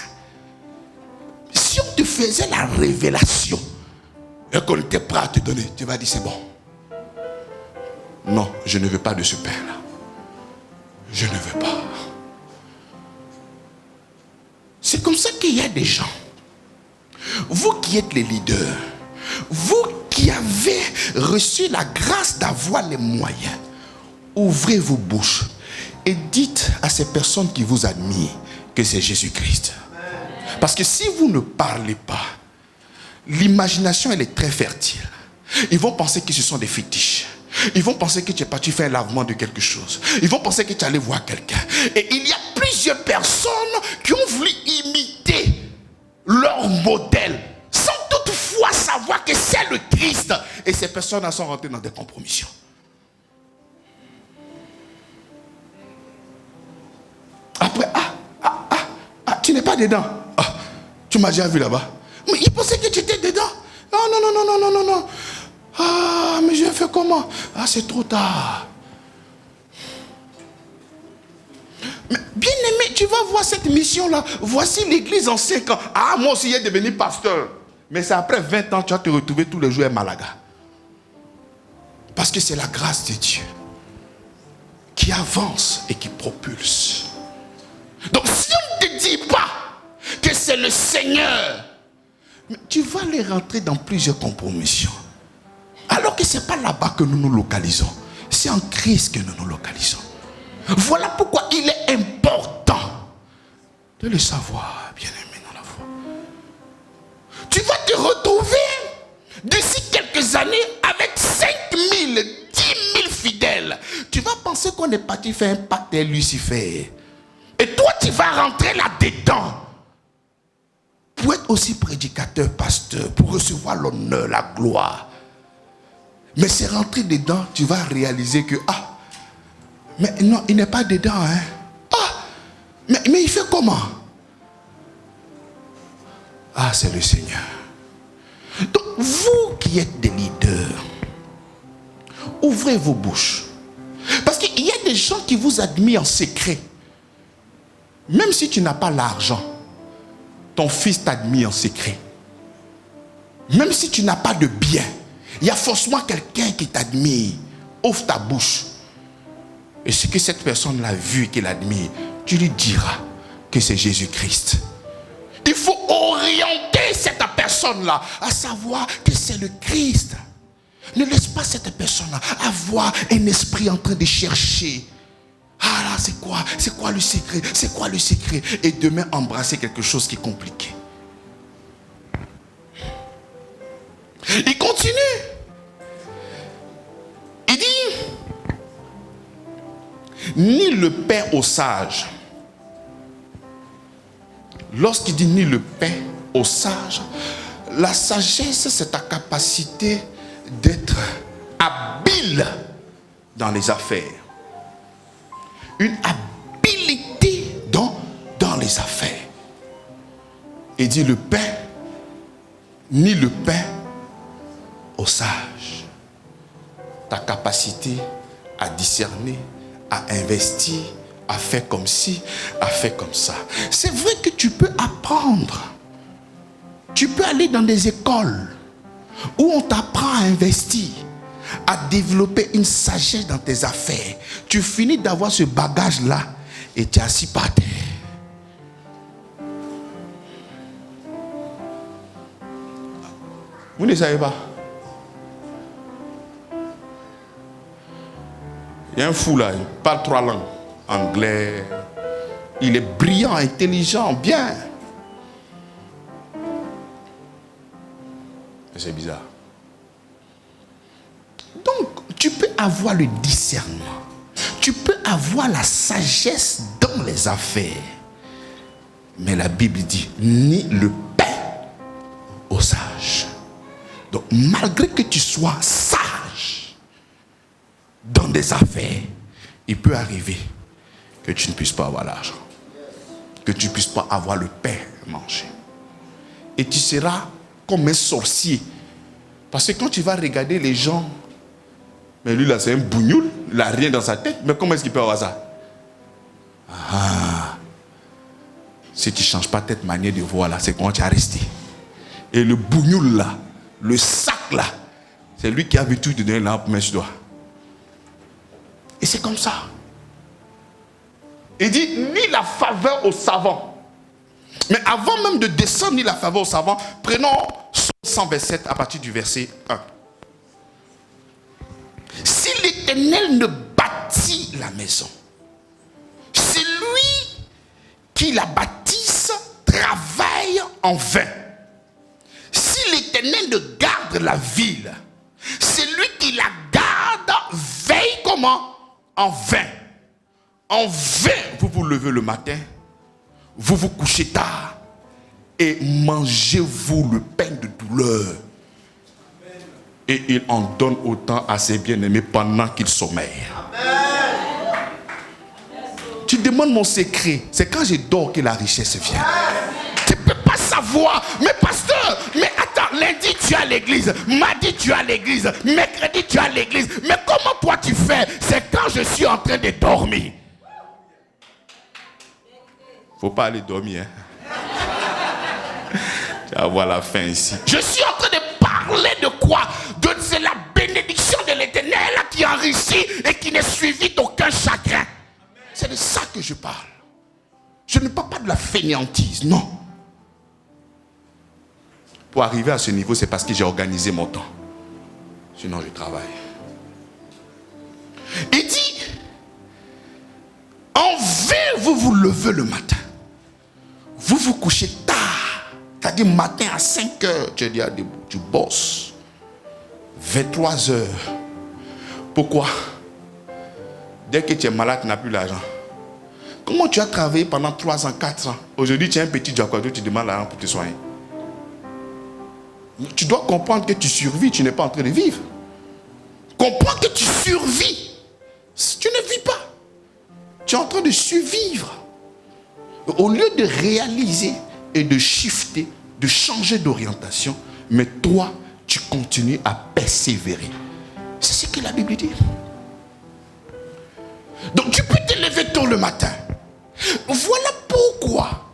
Si on te faisait la révélation et qu'on était prêt à te donner, tu vas dire c'est bon. Non, je ne veux pas de ce pain-là. Je ne veux pas. C'est comme ça qu'il y a des gens. Vous qui êtes les leaders, vous qui avez reçu la grâce d'avoir les moyens, ouvrez vos bouches et dites à ces personnes qui vous admirent que c'est Jésus-Christ. Parce que si vous ne parlez pas, l'imagination elle est très fertile. Ils vont penser que ce sont des fétiches. Ils vont penser que tu es parti faire un lavement de quelque chose. Ils vont penser que tu es allé voir quelqu'un. Et il y a plusieurs personnes qui ont voulu imiter leur modèle sans toutefois savoir que c'est le Christ. Et ces personnes sont rentrées dans des compromissions. Après, tu n'es pas dedans. Tu m'as déjà vu là-bas. Mais ils pensaient que tu étais dedans. Non. Ah, mais je fais comment? Ah, c'est trop tard. Mais bien aimé, tu vas voir cette mission-là. Voici l'église en 5 ans. Ah, moi aussi, j'ai devenu pasteur. Mais c'est après 20 ans, tu vas te retrouver tous les jours à Malaga. Parce que c'est la grâce de Dieu qui avance et qui propulse. Donc, si on ne te dit pas que c'est le Seigneur, tu vas les rentrer dans plusieurs compromissions. Alors que ce n'est pas là-bas que nous nous localisons. C'est en Christ que nous nous localisons. Voilà pourquoi il est important de le savoir, bien-aimé dans la foi. Tu vas te retrouver d'ici quelques années avec 5 000, 10 000 fidèles. Tu vas penser qu'on est parti faire un pacte avec Lucifer. Et toi, tu vas rentrer là-dedans. Pour être aussi prédicateur, pasteur, pour recevoir l'honneur, la gloire. Mais c'est rentrer dedans, tu vas réaliser que, mais non, il n'est pas dedans, hein. Mais il fait comment? C'est le Seigneur. Donc, vous qui êtes des leaders, ouvrez vos bouches. Parce qu'il y a des gens qui vous admirent en secret. Même si tu n'as pas l'argent, ton fils t'admire en secret. Même si tu n'as pas de bien, il y a forcément quelqu'un qui t'admire. Ouvre ta bouche. Et ce que cette personne l'a vu et qu'elle admire, tu lui diras que c'est Jésus-Christ. Il faut orienter cette personne-là à savoir que c'est le Christ. Ne laisse pas cette personne-là avoir un esprit en train de chercher. Là, c'est quoi le secret? C'est quoi le secret? Et demain, embrasser quelque chose qui est compliqué. Il continue. Il dit, ni le pain aux sages. Lorsqu'il dit ni le pain aux sages, la sagesse, c'est ta capacité d'être habile dans les affaires. Une habileté dans les affaires. Il dit le pain, ni le pain aux sages. Ta capacité à discerner, à investir, à faire comme ci, à faire comme ça. C'est vrai que tu peux apprendre. Tu peux aller dans des écoles où on t'apprend à investir, à développer une sagesse dans tes affaires. Tu finis d'avoir ce bagage-là et tu es assis par terre. Vous ne savez pas? Il y a un fou là, il parle 3 langues. Anglais. Il est brillant, intelligent, bien. C'est bizarre. Donc, tu peux avoir le discernement. Tu peux avoir la sagesse dans les affaires. Mais la Bible dit, ni le pain aux sages. Donc, malgré que tu sois sage dans des affaires, il peut arriver que tu ne puisses pas avoir l'argent. Que tu ne puisses pas avoir le pain à manger. Et tu seras comme un sorcier. Parce que quand tu vas regarder les gens, mais lui là c'est un bougnoul, il n'a rien dans sa tête, mais comment est-ce qu'il peut avoir ça? Si tu ne changes pas cette manière de voir là, c'est comment tu as resté. Et le bougnoul là, le sac là, c'est lui qui a vu tout te donner là pour mettre sur toi. Et c'est comme ça. Il dit, ni la faveur aux savants. Mais avant même de descendre, ni la faveur aux savants, prenons Psaume 127 à partir du verset 1. Si l'Éternel ne bâtit la maison, c'est lui qui la bâtisse travaille en vain. Si l'Éternel ne garde la ville, c'est lui qui la garde, veille comment? En vain. En vain, vous vous levez le matin, vous vous couchez tard et mangez-vous le pain de douleur. Et il en donne autant à ses bien-aimés pendant qu'ils sommeillent. Tu demandes mon secret, c'est quand je dors que la richesse vient. Tu ne peux pas savoir, mais pasteur, mais attends, lundi tu es à l'église, mardi tu es à l'église, mercredi tu es à l'église, mais comment toi tu fais? C'est quand je suis en train de dormir. Faut pas aller dormir, hein. Tu vas voir la fin ici. Je suis en train de parler de quoi? C'est la bénédiction de l'Éternel qui enrichit et qui n'est suivie d'aucun chagrin. C'est de ça que je parle. Je ne parle pas de la fainéantise, non. Pour arriver à ce niveau, c'est parce que j'ai organisé mon temps. Sinon, je travaille. Il dit, en vain, vous vous levez le matin. Vous vous couchez tard. C'est-à-dire matin à 5 heures, tu es déjà debout, tu bosses. 23 heures. Pourquoi? Dès que tu es malade, tu n'as plus l'argent. Comment tu as travaillé pendant 3 ans, 4 ans? Aujourd'hui, tu as un petit jaguar, tu demandes l'argent pour te soigner. Tu dois comprendre que tu survis, tu n'es pas en train de vivre. Comprends que tu survis. Tu ne vis pas. Tu es en train de survivre. Au lieu de réaliser et de shifter, de changer d'orientation, mais toi, tu continues à persévérer. C'est ce que la Bible dit. Donc tu peux te lever tôt le matin. Voilà pourquoi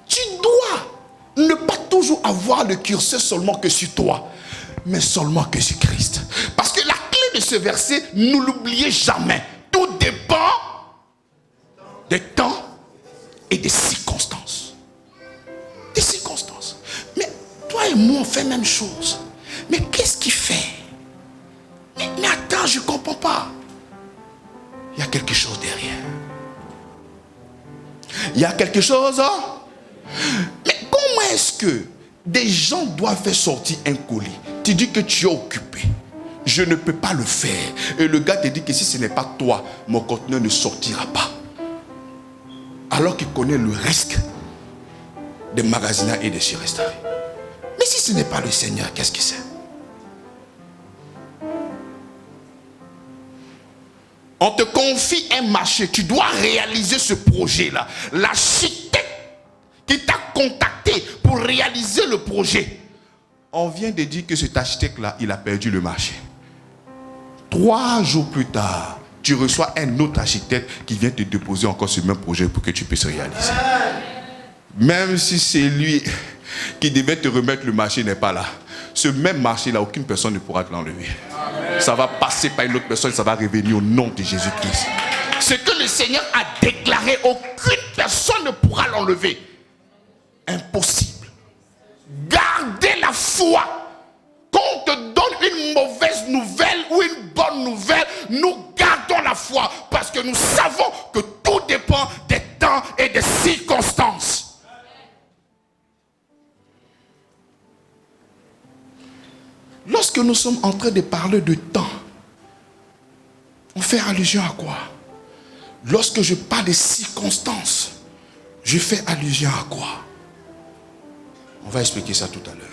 tu dois ne pas toujours avoir le curseur seulement que sur toi, mais seulement que sur Christ. Parce que la clé de ce verset, ne l'oubliez jamais. Tout dépend des temps et des circonstances. Des circonstances. Mais toi et moi, on fait la même chose. Mais qu'est-ce qu'il fait? Mais attends, je ne comprends pas. Il y a quelque chose derrière. Il y a quelque chose. Hein? Mais comment est-ce que des gens doivent faire sortir un colis? Tu dis que tu es occupé. Je ne peux pas le faire. Et le gars te dit que si ce n'est pas toi, mon conteneur ne sortira pas. Alors qu'il connaît le risque de magasiner et de surrestaurer. Mais si ce n'est pas le Seigneur, qu'est-ce que c'est? On te confie un marché, tu dois réaliser ce projet-là. L'architecte qui t'a contacté pour réaliser le projet, on vient de dire que cet architecte-là, il a perdu le marché. 3 jours plus tard, tu reçois un autre architecte qui vient te déposer encore ce même projet pour que tu puisses réaliser. Même si c'est lui qui devait te remettre le marché n'est pas là. Ce même marché-là, aucune personne ne pourra te l'enlever. Ça va passer par une autre personne, ça va revenir au nom de Jésus-Christ. Ce que le Seigneur a déclaré, aucune personne ne pourra l'enlever. Impossible. Gardez la foi. Quand on te donne une mauvaise nouvelle ou une bonne nouvelle, nous gardons la foi parce que nous savons que tout dépend des temps et des circonstances. Lorsque nous sommes en train de parler de temps, on fait allusion à quoi? Lorsque je parle de circonstances, je fais allusion à quoi? On va expliquer ça tout à l'heure.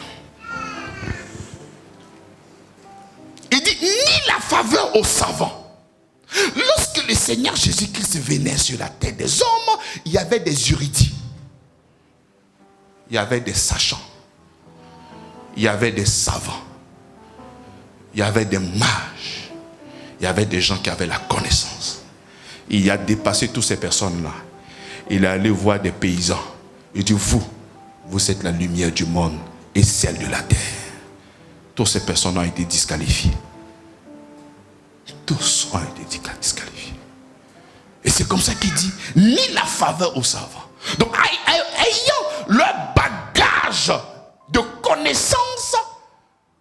Il dit, ni la faveur aux savants. Lorsque le Seigneur Jésus-Christ venait sur la terre des hommes, il y avait des érudits. Il y avait des sachants. Il y avait des savants. Il y avait des mages. Il y avait des gens qui avaient la connaissance. Il a dépassé toutes ces personnes-là. Il est allé voir des paysans. Il dit, vous êtes la lumière du monde et celle de la terre. Toutes ces personnes ont été disqualifiées. Tous ont été disqualifiés. Et c'est comme ça qu'il dit, ni la faveur aux savants. Donc, ayant leur bagage de connaissances,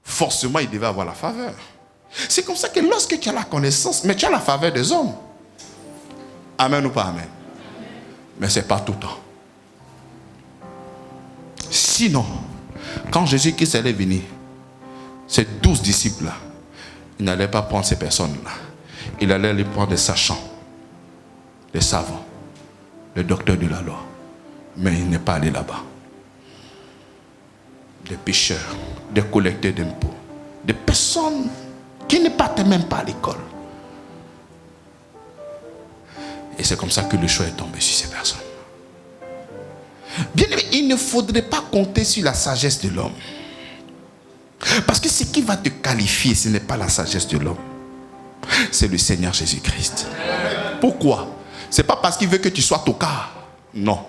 forcément, ils devaient avoir la faveur. C'est comme ça que lorsque tu as la connaissance, mais tu as la faveur des hommes. Amen ou pas amen? Mais ce n'est pas tout le temps. Sinon, quand Jésus-Christ allait venir, ces 12 disciples-là, il n'allait pas prendre ces personnes-là. Il allait les prendre des sachants, des savants, les docteurs de la loi. Mais il n'est pas allé là-bas. Des pécheurs, des collecteurs d'impôts, des personnes qui ne partent même pas à l'école. Et c'est comme ça que le choix est tombé sur ces personnes. Bien aimé, il ne faudrait pas compter sur la sagesse de l'homme. Parce que ce qui va te qualifier, ce n'est pas la sagesse de l'homme. C'est le Seigneur Jésus-Christ. Pourquoi? Ce n'est pas parce qu'il veut que tu sois tocard. Non.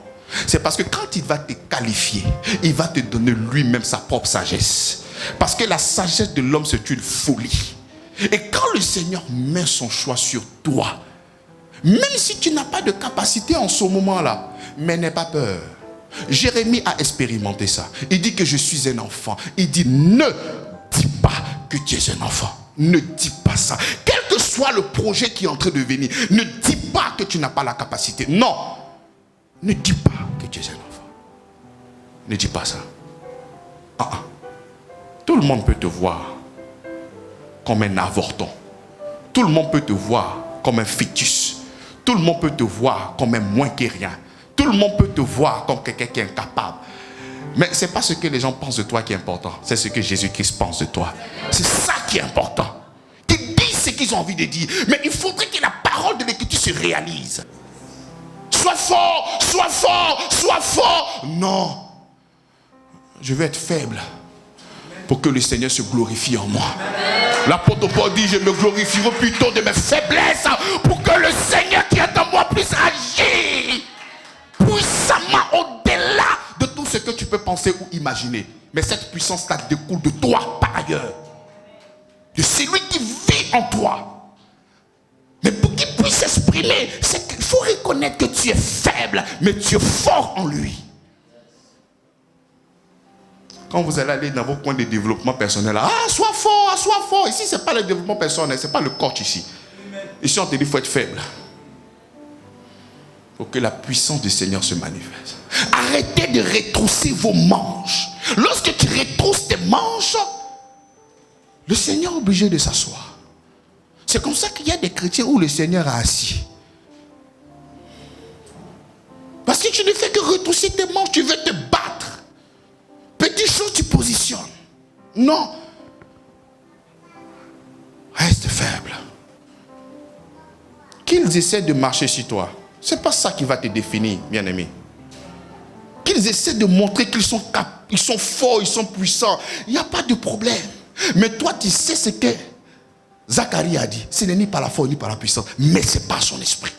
C'est parce que quand il va te qualifier, il va te donner lui-même sa propre sagesse. Parce que la sagesse de l'homme, c'est une folie. Et quand le Seigneur met son choix sur toi, même si tu n'as pas de capacité en ce moment-là, mais n'aie pas peur. Jérémie a expérimenté ça. Il dit que je suis un enfant. Il dit ne dis pas que tu es un enfant. Ne dis pas ça. Quel que soit le projet qui est en train de venir, ne dis pas que tu n'as pas la capacité. Non. Ne dis pas que tu es un enfant. Ne dis pas ça. Tout le monde peut te voir comme un avorton. Tout le monde peut te voir comme un fœtus. Tout le monde peut te voir comme un moins que rien. Tout le monde peut te voir comme quelqu'un qui est incapable. Mais ce n'est pas ce que les gens pensent de toi qui est important. C'est ce que Jésus-Christ pense de toi. C'est ça qui est important. Qu'ils disent ce qu'ils ont envie de dire. Mais il faudrait que la parole de l'Écriture se réalise. Sois fort, sois fort, sois fort. Non. Je veux être faible pour que le Seigneur se glorifie en moi. L'apôtre Paul dit, je me glorifierai plutôt de mes faiblesses pour que le Seigneur qui est en moi puisse agir puissamment au-delà de tout ce que tu peux penser ou imaginer. Mais cette puissance-là découle de toi par ailleurs. De celui qui vit en toi. Mais pour qu'il puisse s'exprimer, c'est qu'il faut reconnaître que tu es faible, mais tu es fort en lui. Quand vous allez aller dans vos coins de développement personnel, sois fort, sois fort. Ici, ce n'est pas le développement personnel, ce n'est pas le coach ici. Ici, on te dit qu'il faut être faible. Pour que la puissance du Seigneur se manifeste. Arrêtez de retrousser vos manches. Lorsque tu retrousses tes manches, le Seigneur est obligé de s'asseoir. C'est comme ça qu'il y a des chrétiens où le Seigneur est assis. Parce que tu ne fais que retrousser tes manches, tu veux te battre. Petite chose, tu positionnes. Non. Reste faible. Qu'ils essaient de marcher sur toi, ce n'est pas ça qui va te définir, bien-aimé. Qu'ils essaient de montrer qu'ils sont forts, ils sont puissants. Il n'y a pas de problème. Mais toi, tu sais ce que Zacharie a dit. Ce n'est ni par la force, ni par la puissance, mais c'est par son esprit.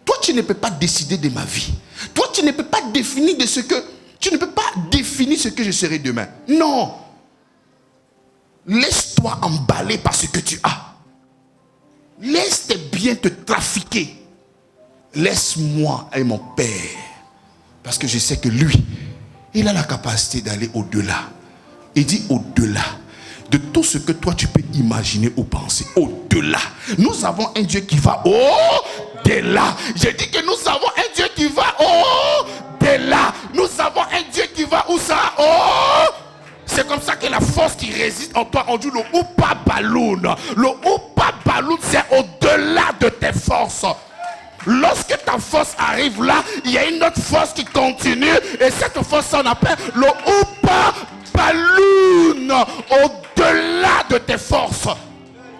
Toi, tu ne peux pas décider de ma vie. Toi, tu ne peux pas définir de ce que... Tu ne peux pas définir ce que je serai demain. Non. Laisse-toi emballer par ce que tu as. Laisse tes biens te trafiquer. Laisse-moi et mon Père. Parce que je sais que lui, il a la capacité d'aller au-delà. Il dit au-delà de tout ce que toi tu peux imaginer ou penser. Au-delà. Nous avons un Dieu qui va au-delà. J'ai dit que nous avons un Dieu qui va au-delà. Nous avons un Dieu qui va où ça? C'est comme ça que la force qui réside en toi, on dit le Oupa Baloun. Le Oupa Baloun, c'est au-delà de tes forces. Lorsque ta force arrive là, il y a une autre force qui continue. Et cette force, on appelle le Oupa Baloun. Au-delà de tes forces.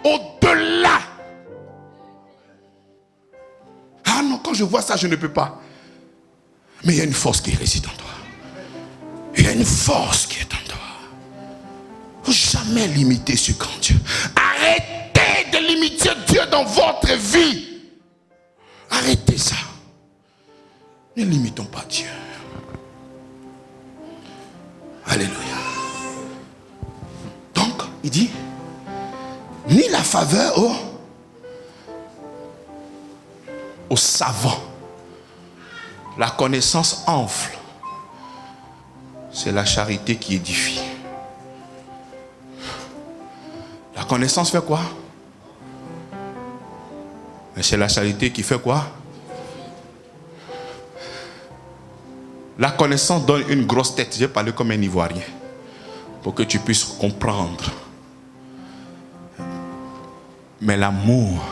Au-delà. Ah non, quand je vois ça, je ne peux pas. Mais il y a une force qui réside en toi. Il y a une force qui est en toi. Il ne faut jamais limiter ce grand Dieu. Arrêtez de limiter Dieu dans votre vie. Arrêtez ça. Ne limitons pas Dieu. Alléluia. Donc, il dit, ni la faveur aux savants. La connaissance enfle. C'est la charité qui édifie. La connaissance fait quoi? Mais c'est la charité qui fait quoi? La connaissance donne une grosse tête. J'ai parlé comme un Ivoirien. Pour que tu puisses comprendre. Mais l'amour,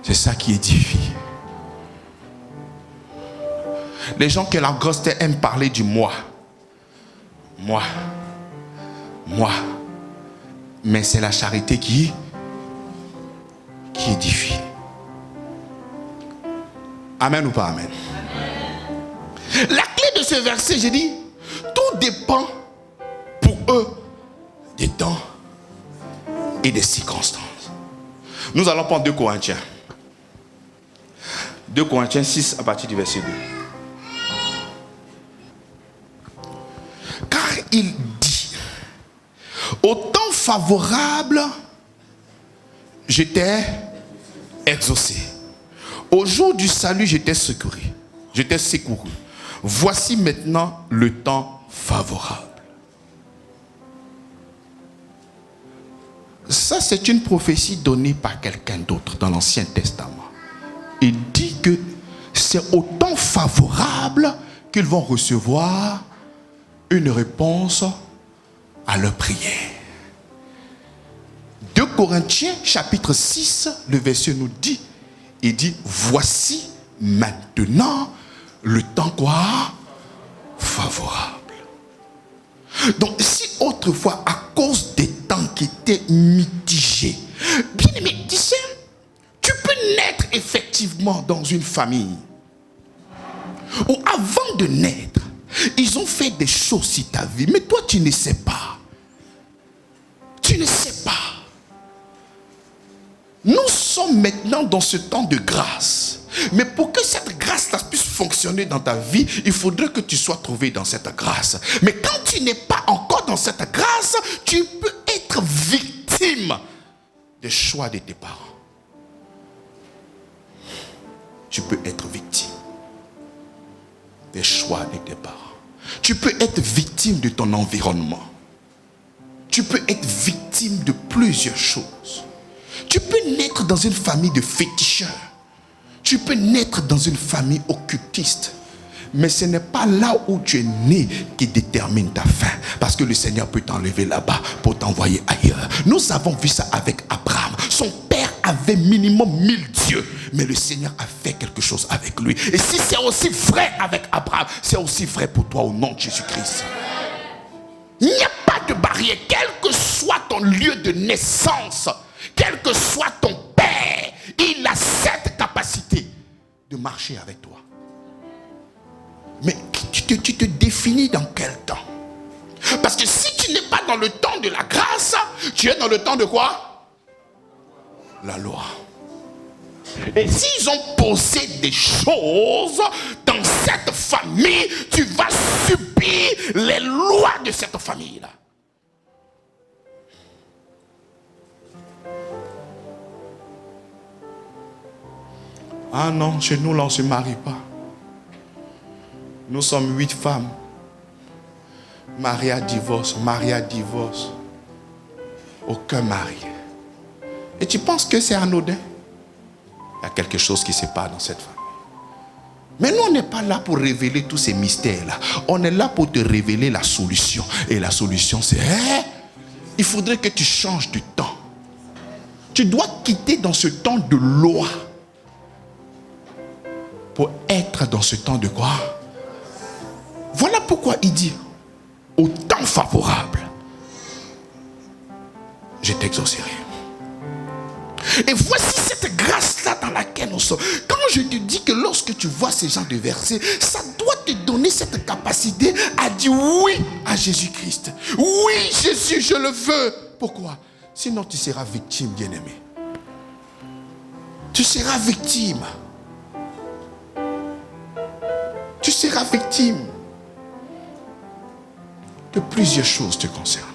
c'est ça qui édifie. Les gens qui ont la grosse tête aiment parler du moi. Moi. Mais c'est la charité qui édifie. Amen ou pas amen? La clé de ce verset, j'ai dit, tout dépend pour eux des temps et des circonstances. Nous allons prendre 2 Corinthiens. 2 Corinthiens 6 à partir du verset 2. Car il dit, au temps favorable, j'étais exaucé. Au jour du salut, j'étais secouru. Voici maintenant le temps favorable. Ça, c'est une prophétie donnée par quelqu'un d'autre dans l'Ancien Testament. Il dit que c'est au temps favorable qu'ils vont recevoir une réponse à leur prière. 2 Corinthiens chapitre 6, le verset nous dit, il dit, voici maintenant le temps quoi? Favorable. Donc si autrefois, à cause des temps qui étaient mitigés, bien aimé, tu sais, tu peux naître effectivement dans une famille où avant de naître, ils ont fait des choses sur ta vie, mais toi tu ne sais pas. Tu ne sais pas. Nous sommes maintenant dans ce temps de grâce. Mais pour que cette grâce-là puisse fonctionner dans ta vie, il faudrait que tu sois trouvé dans cette grâce. Mais quand tu n'es pas encore dans cette grâce, tu peux être victime des choix de tes parents. Tu peux être victime des choix de tes parents. Tu peux être victime de ton environnement. Tu peux être victime de plusieurs choses. Tu peux naître dans une famille de féticheurs. Tu peux naître dans une famille occultiste. Mais ce n'est pas là où tu es né qui détermine ta fin. Parce que le Seigneur peut t'enlever là-bas pour t'envoyer ailleurs. Nous avons vu ça avec Abraham. Son père avait minimum 1000 dieux. Mais le Seigneur a fait quelque chose avec lui. Et si c'est aussi vrai avec Abraham, c'est aussi vrai pour toi au nom de Jésus-Christ. Il n'y a pas de barrière. Quel que soit ton lieu de naissance, quel que soit ton père, il a cette capacité de marcher avec toi. Mais tu te définis dans quel temps? Parce que si tu n'es pas dans le temps de la grâce, tu es dans le temps de quoi? La loi. Et s'ils ont posé des choses dans cette famille, tu vas subir les lois de cette famille-là. Ah non, chez nous, là, on ne se marie pas. Nous sommes 8 femmes. Maria divorce. Aucun mari. Et tu penses que c'est anodin? Il y a quelque chose qui se passe dans cette famille. Mais nous, on n'est pas là pour révéler tous ces mystères-là. On est là pour te révéler la solution. Et la solution, c'est... il faudrait que tu changes de temps. Tu dois quitter dans ce temps de loi pour être dans ce temps de quoi? Voilà pourquoi il dit, au temps favorable, je t'exaucerai. Et voici cette grâce-là dans laquelle nous sommes. Quand je te dis que lorsque tu vois ces genres de versets, ça doit te donner cette capacité à dire oui à Jésus-Christ. Oui, Jésus, je le veux. Pourquoi? Sinon, tu seras victime, bien-aimé. Tu seras victime. Tu seras victime de plusieurs choses te concernant.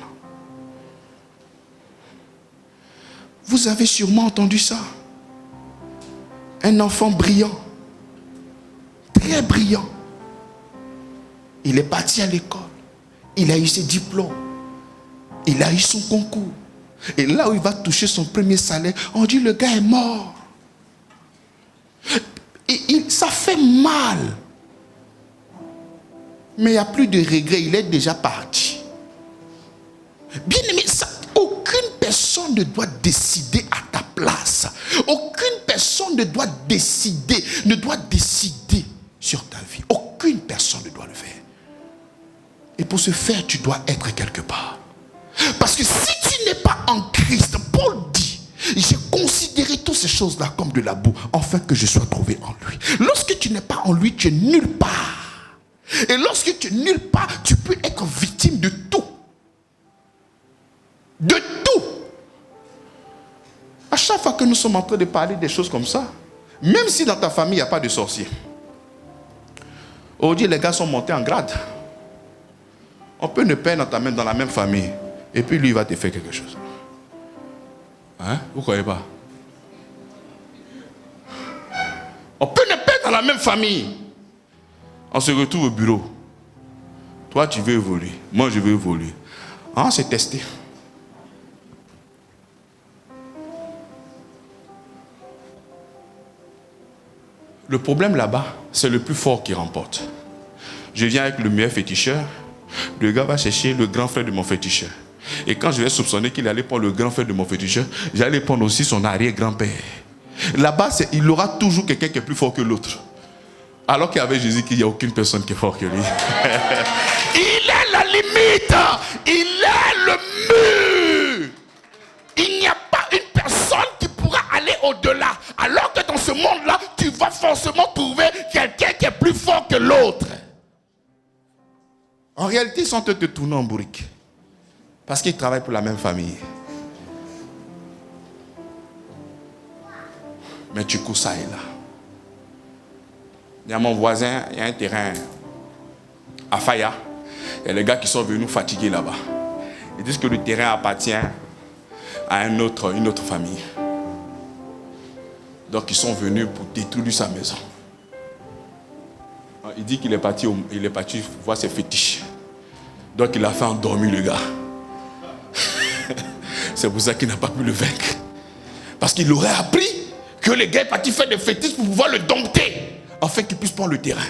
Vous avez sûrement entendu ça. Un enfant brillant. Très brillant. Il est parti à l'école. Il a eu ses diplômes. Il a eu son concours. Et là où il va toucher son premier salaire, on dit le gars est mort. Et ça fait mal. Mais il n'y a plus de regret, il est déjà parti. Bien aimé, aucune personne ne doit décider à ta place. Aucune personne ne doit décider sur ta vie. Aucune personne ne doit le faire. Et pour ce faire, tu dois être quelque part. Parce que si tu n'es pas en Christ, Paul dit, j'ai considéré toutes ces choses-là comme de la boue, afin que je sois trouvé en lui. Lorsque tu n'es pas en lui, tu es nulle part. Et lorsque tu es nulle part, tu peux être victime de tout. De tout. À chaque fois que nous sommes en train de parler des choses comme ça, même si dans ta famille, il n'y a pas de sorcier. Aujourd'hui, les gars sont montés en grade. On peut ne pas être dans la même famille. Et puis lui, il va te faire quelque chose. Hein? Vous ne croyez pas? On peut ne pas être dans la même famille. On se retrouve au bureau. Toi, tu veux évoluer. Moi, je veux évoluer. On s'est testé. Le problème là-bas, c'est le plus fort qui remporte. Je viens avec le meilleur féticheur. Le gars va chercher le grand frère de mon féticheur. Et quand je vais soupçonner qu'il allait prendre le grand frère de mon féticheur, j'allais prendre aussi son arrière-grand-père. Là-bas, il aura toujours quelqu'un qui est plus fort que l'autre. Alors qu'avec Jésus, il n'y a aucune personne qui est fort que lui. Il est la limite. Il est le mur. Il n'y a pas une personne qui pourra aller au-delà. Alors que dans ce monde-là, tu vas forcément trouver quelqu'un qui est plus fort que l'autre. En réalité, ils sont te tourner en bourrique. Parce qu'ils travaillent pour la même famille. Mais tu cours ça et là. Il y a mon voisin, il y a un terrain à Faya. Il y a les gars qui sont venus fatigués là-bas. Ils disent que le terrain appartient à une autre famille. Donc ils sont venus pour détruire sa maison. Il dit qu'il est parti voir ses fétiches. Donc il a fait endormir le gars. C'est pour ça qu'il n'a pas pu le vaincre. Parce qu'il aurait appris que le gars est parti faire des fétiches pour pouvoir le dompter, afin qu'il puisse prendre le terrain.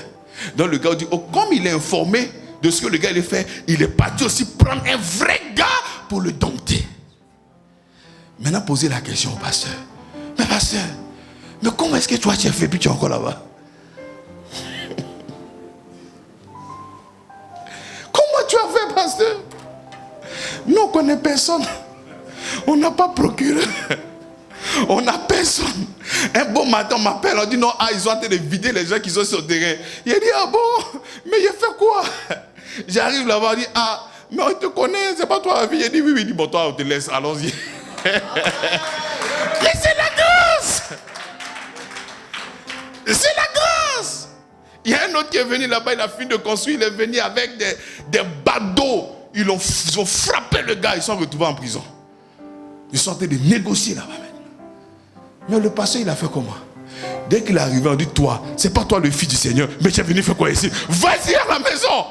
Donc le gars dit, oh, comme il est informé de ce que le gars allait faire, il est parti aussi prendre un vrai gars pour le dompter. Maintenant, posez la question au pasteur. Mais pasteur, mais comment est-ce que toi tu as fait puis tu es encore là-bas? Comment tu as fait, pasteur? Nous, on ne connaît personne. On n'a pas procureur. On n'a personne. Un beau matin, on m'appelle, on dit non, ils ont en train de vider les gens qui sont sur le terrain. Il a dit, ah bon, mais il a fait quoi? J'arrive là-bas, on dit, ah, mais on te connaît, c'est pas toi la vie. Il dit, oui, il dit, bon, toi, on te laisse, allons-y. Mais c'est la grâce. C'est la grâce. Il y a un autre qui est venu là-bas, il a fini de construire, il est venu avec des badauds. Ils ont frappé le gars, ils sont retrouvés en prison. Ils sont en train de négocier là-bas maintenant. Mais le pasteur, il a fait comment? Dès qu'il est arrivé, on dit, toi, c'est pas toi le fils du Seigneur, mais tu es venu faire quoi ici? Vas-y à la maison.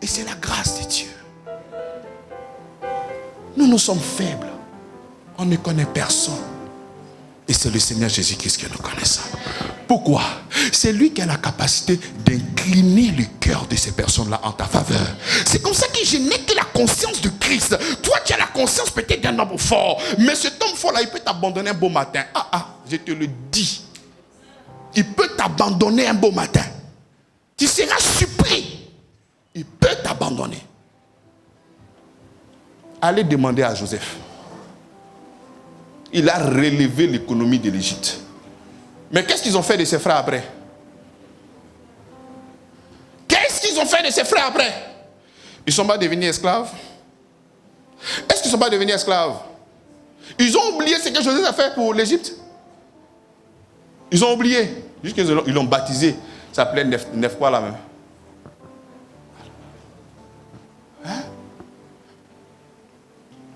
Et c'est la grâce de Dieu. Nous sommes faibles. On ne connaît personne. Et c'est le Seigneur Jésus-Christ que nous connaissons. Pourquoi? C'est lui qui a la capacité d'incliner le cœur de ces personnes-là en ta faveur. C'est comme ça que je n'ai que la conscience de Christ. Toi, tu as la conscience peut-être d'un homme fort. Mais cet homme fort-là, il peut t'abandonner un beau matin. Je te le dis. Il peut t'abandonner un beau matin. Tu seras surpris. Il peut t'abandonner. Allez demander à Joseph. Il a relevé l'économie de l'Égypte. Mais qu'est-ce qu'ils ont fait de ses frères après? Qu'est-ce qu'ils ont fait de ses frères après? Ils ne sont pas devenus esclaves? Est-ce qu'ils ne sont pas devenus esclaves? Ils ont oublié ce que Joseph a fait pour l'Égypte? Ils ont oublié. Juste qu'ils l'ont baptisé. Ça s'appelait Nef quoi là même? Hein?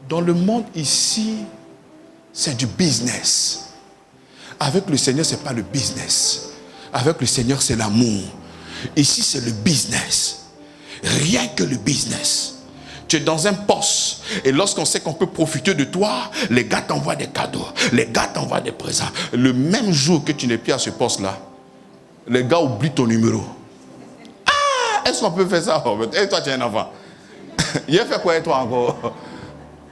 Dans le monde ici, c'est du business. Avec le Seigneur, ce n'est pas le business. Avec le Seigneur, c'est l'amour. Ici, c'est le business. Rien que le business. Tu es dans un poste. Et lorsqu'on sait qu'on peut profiter de toi, les gars t'envoient des cadeaux. Les gars t'envoient des présents. Le même jour que tu n'es plus à ce poste-là, les gars oublient ton numéro. Ah, est-ce qu'on peut faire ça? Et toi, tu es un enfant. Il a fait quoi avec toi encore?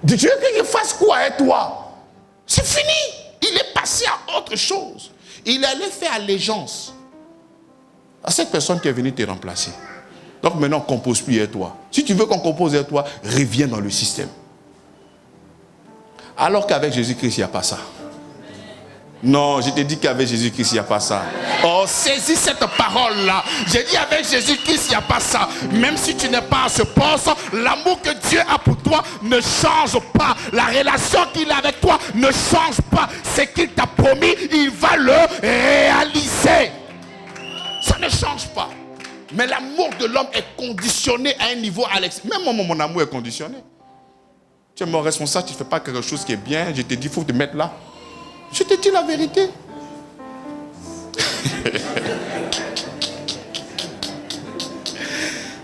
Tu veux qu'il fasse quoi avec toi? C'est fini. Il est passé à autre chose. Il allait faire allégeance à cette personne qui est venue te remplacer. Donc maintenant, on ne compose plus avec toi. Si tu veux qu'on compose avec toi, reviens dans le système. Alors qu'avec Jésus-Christ, il n'y a pas ça. Non, je t'ai dit qu'avec Jésus-Christ, il n'y a pas ça. Oh, saisis cette parole-là. J'ai dit avec Jésus-Christ, il n'y a pas ça. Même si tu n'es pas à ce poste, l'amour que Dieu a pour toi ne change pas. La relation qu'il a avec toi ne change pas. Ce qu'il t'a promis, il va le réaliser. Ça ne change pas. Mais l'amour de l'homme est conditionné à un niveau à l'extérieur. Même moi, mon amour est conditionné. Tu es mon responsable, tu ne fais pas quelque chose qui est bien. Je te dis, il faut te mettre là. Je te dis la vérité.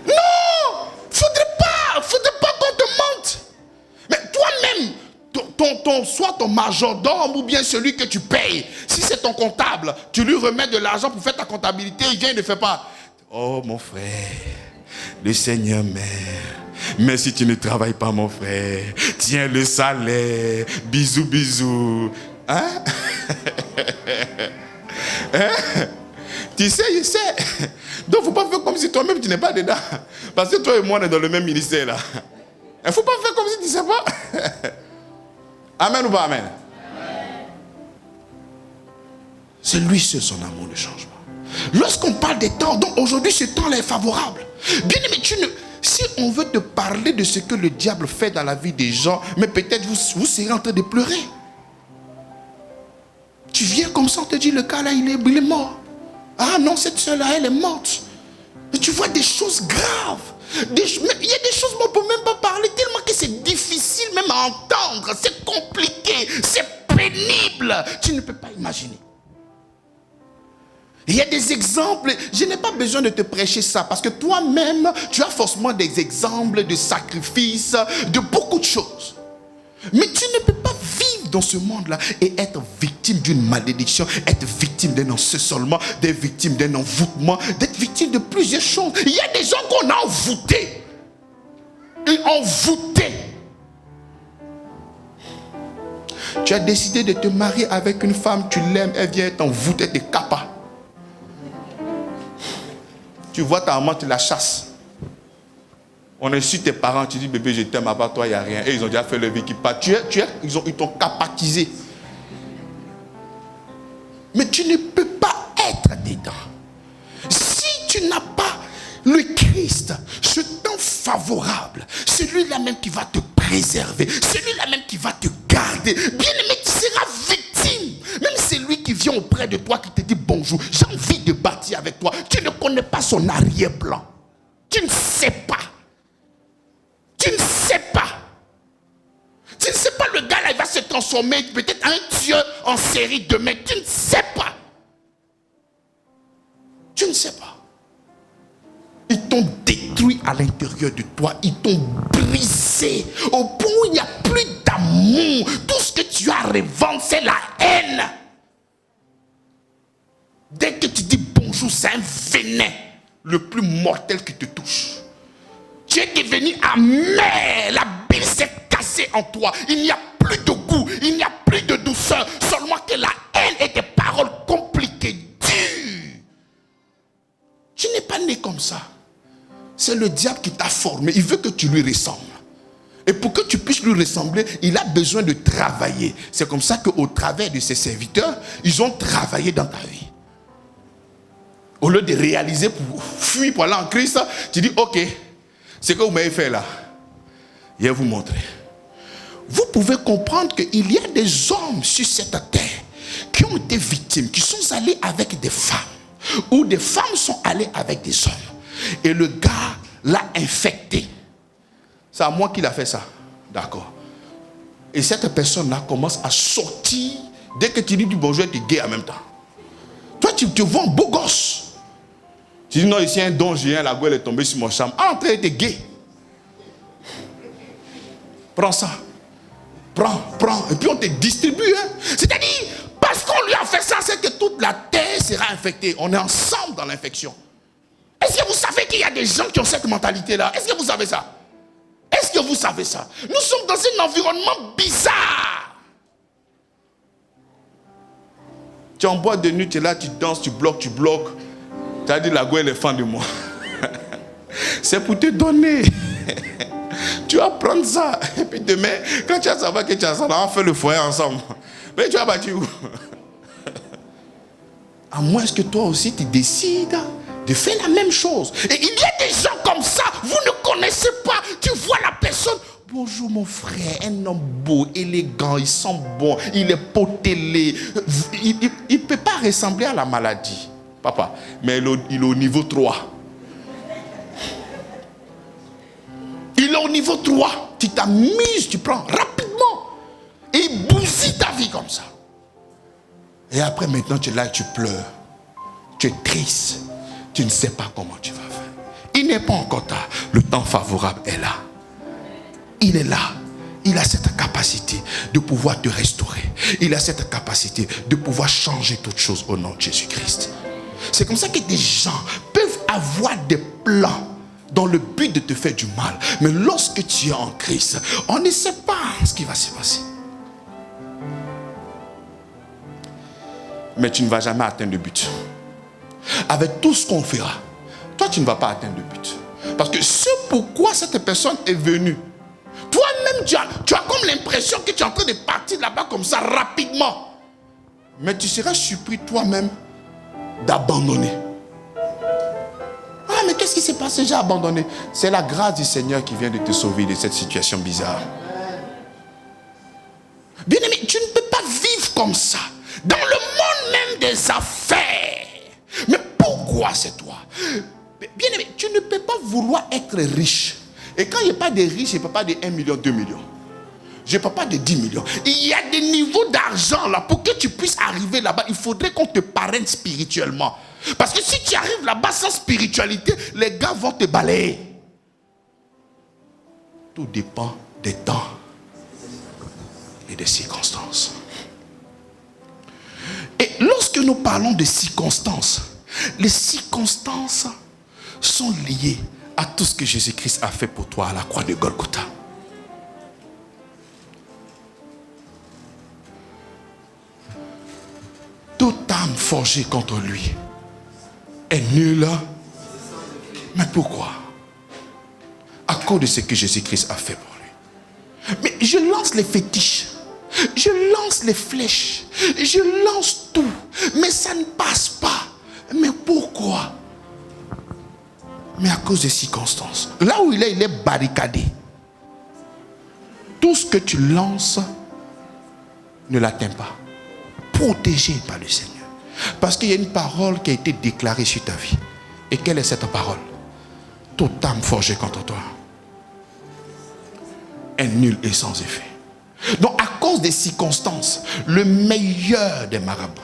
Non, faudrait pas qu'on te mente. Mais toi-même, soit ton majordome ou bien celui que tu payes, si c'est ton comptable, tu lui remets de l'argent pour faire ta comptabilité, il vient, il ne fait pas. Oh mon frère, le Seigneur m'aime. Mais si tu ne travailles pas, mon frère, tiens le salaire. Bisous, bisous. Hein? Hein? Tu sais, je sais. Donc, il ne faut pas faire comme si toi-même tu n'es pas dedans. Parce que toi et moi, on est dans le même ministère là. Il ne faut pas faire comme si tu ne sais pas. Amen ou pas amen? C'est lui seul, son amour ne change pas. Lorsqu'on parle des temps, donc aujourd'hui ce temps-là est favorable. Bien aimé, si on veut te parler de ce que le diable fait dans la vie des gens, mais peut-être vous serez en train de pleurer. Tu viens comme ça, on te dit le cas là, il est mort. Ah non, cette soeur-là, elle est morte. Mais tu vois des choses graves. Il y a des choses qu'on ne peut même pas parler, tellement que c'est difficile même à entendre. C'est compliqué, c'est pénible. Tu ne peux pas imaginer. Il y a des exemples, je n'ai pas besoin de te prêcher ça, parce que toi-même, tu as forcément des exemples de sacrifices, de beaucoup de choses. Mais tu ne peux pas vivre dans ce monde-là et être victime d'une malédiction, être victime d'un ensorcellement, d'être victime d'un envoûtement, d'être victime de plusieurs choses. Il y a des gens qu'on a envoûtés. Et envoûtés. Tu as décidé de te marier avec une femme, tu l'aimes, elle vient t'envoûter, t'es capa. Tu vois ta maman, tu la chasses. On insulte tes parents, tu dis bébé je t'aime, à part toi il n'y a rien. Et ils ont déjà fait le vie qui part. Ils t'ont capatisé. Mais tu ne peux pas être dedans. Si tu n'as pas le Christ, ce temps favorable, celui-là même qui va te préserver, celui-là même qui va te garder, bien aimé, tu seras victime. Même celui qui vient auprès de toi, qui te dit bonjour, j'ai envie de bâtir avec toi. Tu ne connais pas son arrière-plan. Tu ne sais pas. Tu ne sais pas. Tu ne sais pas, le gars là, il va se transformer peut-être en un dieu en série demain. Tu ne sais pas. Tu ne sais pas. Ils t'ont détruit à l'intérieur de toi. Ils t'ont brisé au point où il n'y a plus d'amour. Tout ce que tu as revends, c'est la haine. Dès que tu dis bonjour, c'est un venin le plus mortel qui te touche. Tu es devenu amer. La bile s'est cassée en toi. Il n'y a plus de goût. Il n'y a plus de douceur. Seulement que la haine et des paroles compliquées, dures. Tu n'es pas né comme ça. C'est le diable qui t'a formé. Il veut que tu lui ressembles. Et pour que tu puisses lui ressembler, il a besoin de travailler. C'est comme ça qu'au travers de ses serviteurs, ils ont travaillé dans ta vie. Au lieu de réaliser pour fuir pour aller en Christ, tu dis ok. Ce que vous m'avez fait là, je vais vous montrer. Vous pouvez comprendre qu'il y a des hommes sur cette terre qui ont été victimes, qui sont allés avec des femmes, ou des femmes sont allées avec des hommes. Et le gars l'a infecté. C'est à moi qu'il a fait ça. D'accord. Et cette personne-là commence à sortir Dès que tu dis du bonjour, tu es gay en même temps. Toi, tu te vois un beau gosse. Tu dis non, ici un don géant, la gueule est tombée sur mon chambre. Ah, en train d'être gay. Prends ça. Prends. Et puis on te distribue. Hein. C'est-à-dire, parce qu'on lui a fait ça, c'est que toute la terre sera infectée. On est ensemble dans l'infection. Est-ce que vous savez qu'il y a des gens qui ont cette mentalité-là? Est-ce que vous savez ça? Est-ce que vous savez ça? Nous sommes dans un environnement bizarre. Tu es en boîte de nuit, tu es là, tu danses, tu bloques. Tu as dit la gueule est fan de moi. C'est pour te donner. Tu vas prendre ça. Et puis demain, quand tu vas savoir que tu as ça, on va faire le foyer ensemble. Mais tu vas battre où? À moins que toi aussi tu décides de faire la même chose. Et il y a des gens comme ça, vous ne connaissez pas. Tu vois la personne. Bonjour mon frère, un homme beau, élégant, il sent bon, il est potelé. Il ne peut pas ressembler à la maladie, papa. Mais il est au niveau 3. Il est au niveau 3. Tu t'amuses, tu prends rapidement. Et il bousille ta vie comme ça. Et après maintenant tu es là et tu pleures. Tu es triste. Tu ne sais pas comment tu vas faire. Il n'est pas encore tard. Le temps favorable est là. Il est là. Il a cette capacité de pouvoir te restaurer. Il a cette capacité de pouvoir changer toutes choses au nom de Jésus-Christ. C'est comme ça que des gens peuvent avoir des plans dans le but de te faire du mal. Mais lorsque tu es en Christ, on ne sait pas ce qui va se passer. Mais tu ne vas jamais atteindre le but. Avec tout ce qu'on fera, toi tu ne vas pas atteindre le but. Parce que c'est pourquoi cette personne est venue. Toi-même tu as comme l'impression que tu es en train de partir là-bas comme ça rapidement. Mais tu seras surpris toi-même d'abandonner. Ah mais qu'est-ce qui s'est passé? J'ai abandonné. C'est la grâce du Seigneur qui vient de te sauver de cette situation bizarre. Bien-aimé, tu ne peux pas vivre comme ça. Dans le monde même des affaires. Mais pourquoi c'est toi? Bien-aimé, tu ne peux pas vouloir être riche. Et quand il n'y a pas de riches, je ne peux pas de 1 million, 2 millions. Je ne peux pas de 10 millions. Il y a des niveaux d'argent là. Pour que tu puisses arriver là-bas, il faudrait qu'on te parraine spirituellement. Parce que si tu arrives là-bas sans spiritualité, les gars vont te balayer. Tout dépend des temps et des circonstances. Et lorsque nous parlons de circonstances, les circonstances sont liées à tout ce que Jésus-Christ a fait pour toi à la croix de Golgotha. Toute âme forgée contre lui est nulle. Mais pourquoi? À cause de ce que Jésus-Christ a fait pour lui. Mais je lance les fétiches. Je lance les flèches. Je lance tout. Mais ça ne passe pas. Mais pourquoi? Mais à cause des circonstances. Là où il est barricadé. Tout ce que tu lances ne l'atteint pas. Protégé par le Seigneur. Parce qu'il y a une parole qui a été déclarée sur ta vie. Et quelle est cette parole? Toute âme forgée contre toi est nulle et sans effet. Donc à cause des circonstances, le meilleur des marabouts,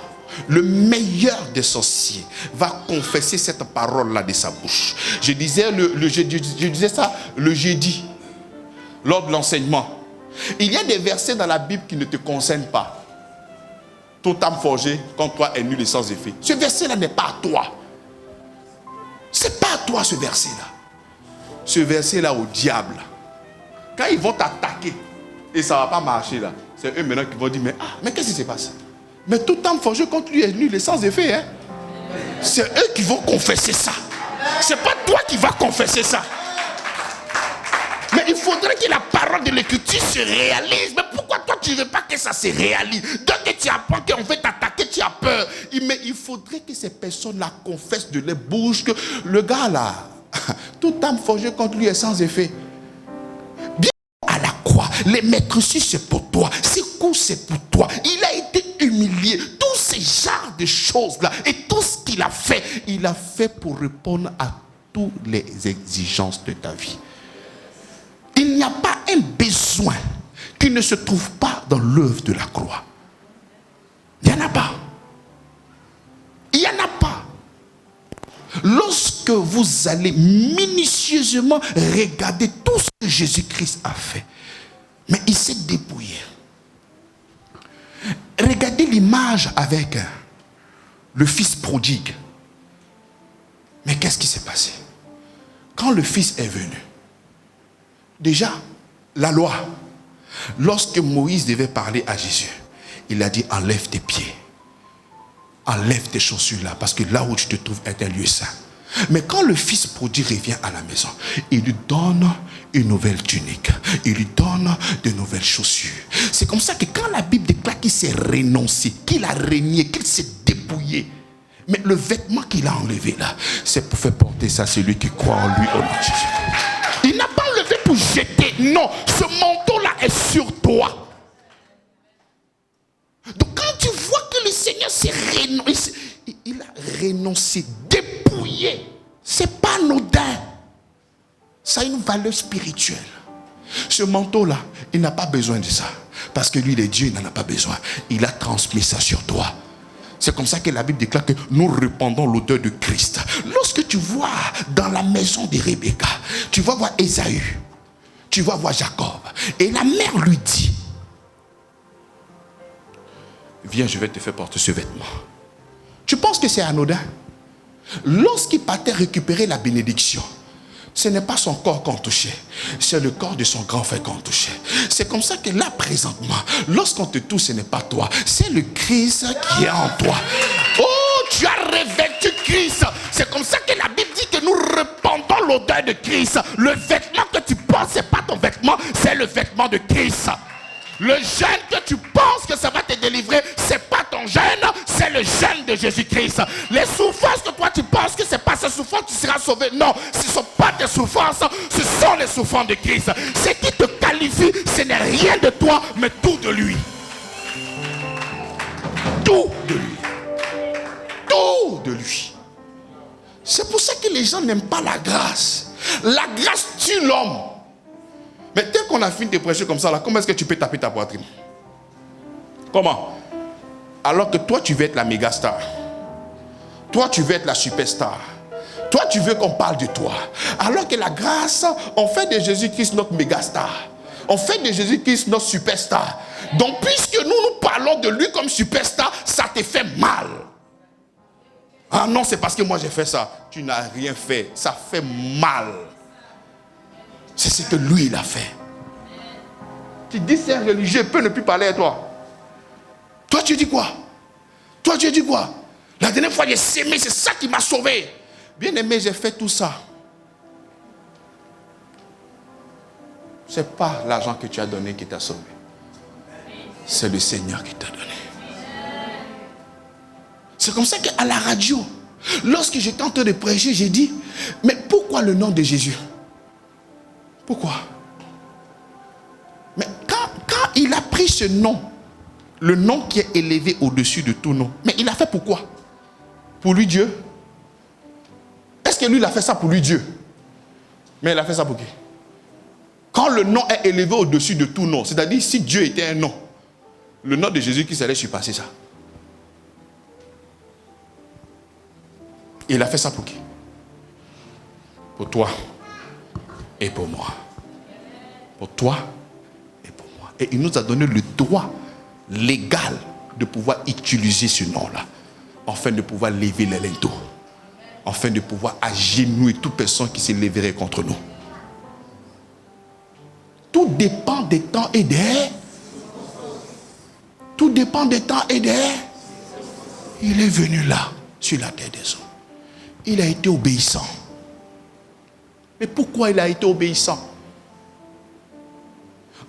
le meilleur des sorciers va confesser cette parole-là de sa bouche. Je disais ça le jeudi, lors de l'enseignement. Il y a des versets dans la Bible qui ne te concernent pas. Toute âme forgée contre toi est nulle et sans effet. Ce verset-là n'est pas à toi. C'est pas à toi ce verset-là. Ce verset-là au diable. Quand ils vont t'attaquer et ça ne va pas marcher là, c'est eux maintenant qui vont dire mais qu'est-ce qui se passe? Mais toute âme forgée contre lui est nulle et sans effet. Hein? C'est eux qui vont confesser ça. C'est pas toi qui vas confesser ça. Mais il faudrait que la parole de l'Écriture se réalise. Mais pourquoi toi tu ne veux pas que ça se réalise? Dès que tu apprends qu'on veut t'attaquer, tu as peur. Mais il faudrait que ces personnes-là confessent de leur bouche que le gars là, toute âme forgée contre lui est sans effet. Bien à la croix, les maîtresses c'est pour toi, ses coups c'est pour toi. Il a été humilié. Tous ces genres de choses-là et tout ce qu'il a fait pour répondre à toutes les exigences de ta vie. Il n'y a pas un besoin qui ne se trouve pas dans l'œuvre de la croix. lorsque vous allez minutieusement regarder tout ce que Jésus-Christ a fait, mais il s'est dépouillé. Regardez l'image avec le fils prodigue. Mais qu'est-ce qui s'est passé? Quand le fils est venu, déjà, la loi, lorsque Moïse devait parler à Jésus, il a dit enlève tes pieds, enlève tes chaussures là, parce que là où tu te trouves est un lieu saint. Mais quand le fils prodigue revient à la maison, il lui donne une nouvelle tunique, il lui donne de nouvelles chaussures. C'est comme ça que quand la Bible déclare qu'il s'est renoncé, qu'il a régné, qu'il s'est dépouillé, mais le vêtement qu'il a enlevé là, c'est pour faire porter ça à celui qui croit en lui au nom de Jésus. Il n'a pas enlevé pour jeter, non, ce manteau là est sur toi. Donc quand tu vois que le Seigneur s'est renoncé, il a renoncé, dépouillé, c'est pas anodin. Ça a une valeur spirituelle. Ce manteau-là, il n'a pas besoin de ça. Parce que lui, il est Dieu, il n'en a pas besoin. Il a transmis ça sur toi. C'est comme ça que la Bible déclare que nous répandons l'odeur de Christ. Lorsque tu vois dans la maison de Rebecca, tu vas voir Ésaü, tu vas voir Jacob. Et la mère lui dit, viens, je vais te faire porter ce vêtement. Tu penses que c'est anodin? Lorsqu'il partait récupérer la bénédiction, ce n'est pas son corps qu'on touchait, c'est le corps de son grand frère qu'on touchait. C'est comme ça que là, présentement, lorsqu'on te touche, ce n'est pas toi, c'est le Christ qui est en toi. Oh, tu as revêtu Christ. C'est comme ça que la Bible dit que nous répandons l'odeur de Christ. Le vêtement que tu portes, ce n'est pas ton vêtement, c'est le vêtement de Christ. Le jeûne que tu penses que ça va te délivrer, ce n'est pas ton jeûne, c'est le jeûne de Jésus-Christ. Les souffrances que toi tu penses que ce n'est pas ces souffrances, tu seras sauvé. Non, ce ne sont pas tes souffrances, ce sont les souffrances de Christ. Ce qui te qualifie, ce n'est rien de toi, mais tout de lui. Tout de lui. Tout de lui. C'est pour ça que les gens n'aiment pas la grâce. La grâce tue l'homme. Mais dès qu'on a fini de prêcher comme ça, là, comment est-ce que tu peux taper ta poitrine? Comment? Alors que toi, tu veux être la méga star. Toi, tu veux être la superstar. Toi, tu veux qu'on parle de toi. Alors que la grâce, on fait de Jésus-Christ notre méga star. On fait de Jésus-Christ notre superstar. Donc, puisque nous parlons de lui comme superstar, ça te fait mal. Ah non, c'est parce que moi j'ai fait ça. Tu n'as rien fait. Ça fait mal. C'est ce que lui, il a fait. Tu dis, c'est un religieux, peut ne plus parler à toi. Toi, tu dis quoi? Toi, tu dis quoi? La dernière fois, j'ai sémé, c'est ça qui m'a sauvé. Bien aimé, j'ai fait tout ça. Ce n'est pas l'argent que tu as donné qui t'a sauvé. C'est le Seigneur qui t'a donné. C'est comme ça qu'à la radio, lorsque j'étais en train de prêcher, j'ai dit, mais pourquoi le nom de Jésus? Pourquoi? Mais quand il a pris ce nom, le nom qui est élevé au-dessus de tout nom, mais il a fait pourquoi? Pour lui Dieu? Est-ce que lui il a fait ça pour lui Dieu? Mais il a fait ça pour qui? Quand le nom est élevé au-dessus de tout nom, c'est-à-dire si Dieu était un nom, le nom de Jésus qui allait surpasser ça. Il a fait ça pour qui? Pour toi et pour moi. Pour toi et pour moi. Et il nous a donné le droit légal de pouvoir utiliser ce nom-là, afin de pouvoir lever les linteaux, afin de pouvoir agenouiller toute personne qui se lèverait contre nous. Tout dépend des temps et des... Tout dépend des temps et des... Il est venu là, sur la terre des hommes. Il a été obéissant. Mais pourquoi il a été obéissant?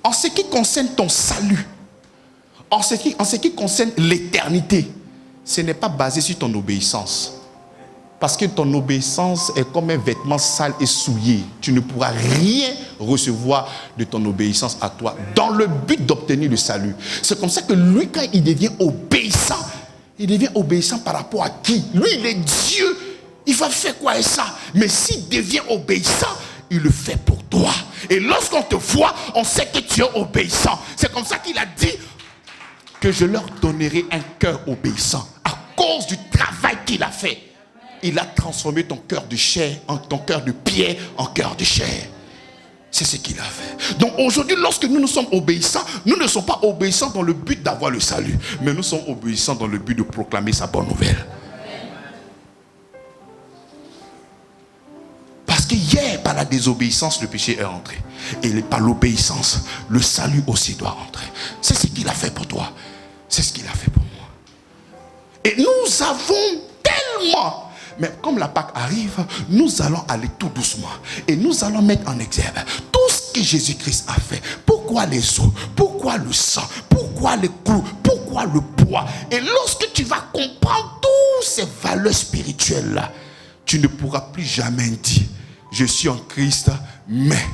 En ce qui concerne ton salut, en ce qui concerne l'éternité, ce n'est pas basé sur ton obéissance. Parce que ton obéissance est comme un vêtement sale et souillé. Tu ne pourras rien recevoir de ton obéissance à toi, dans le but d'obtenir le salut. C'est comme ça que lui, quand il devient obéissant par rapport à qui? Lui, il est Dieu. Il va faire quoi avec ça? Mais s'il devient obéissant, il le fait pour toi. Et lorsqu'on te voit, on sait que tu es obéissant. C'est comme ça qu'il a dit que je leur donnerai un cœur obéissant à cause du travail qu'il a fait. il a transformé ton cœur de chair, ton cœur de pierre en cœur de chair. C'est ce qu'il a fait. Donc aujourd'hui, lorsque nous sommes obéissants, nous ne sommes pas obéissants dans le but d'avoir le salut, mais nous sommes obéissants dans le but de proclamer sa bonne nouvelle. Parce que hier, par la désobéissance, le péché est entré. Et par l'obéissance, le salut aussi doit entrer. C'est ce qu'il a fait pour toi. C'est ce qu'il a fait pour moi. Et nous avons tellement... Mais comme la Pâque arrive, nous allons aller tout doucement. Et nous allons mettre en exergue tout ce que Jésus-Christ a fait. Pourquoi les os? Pourquoi le sang? Pourquoi les clous? Pourquoi le poids? Et lorsque tu vas comprendre toutes ces valeurs spirituelles-là, tu ne pourras plus jamais dire, je suis en Christ, mais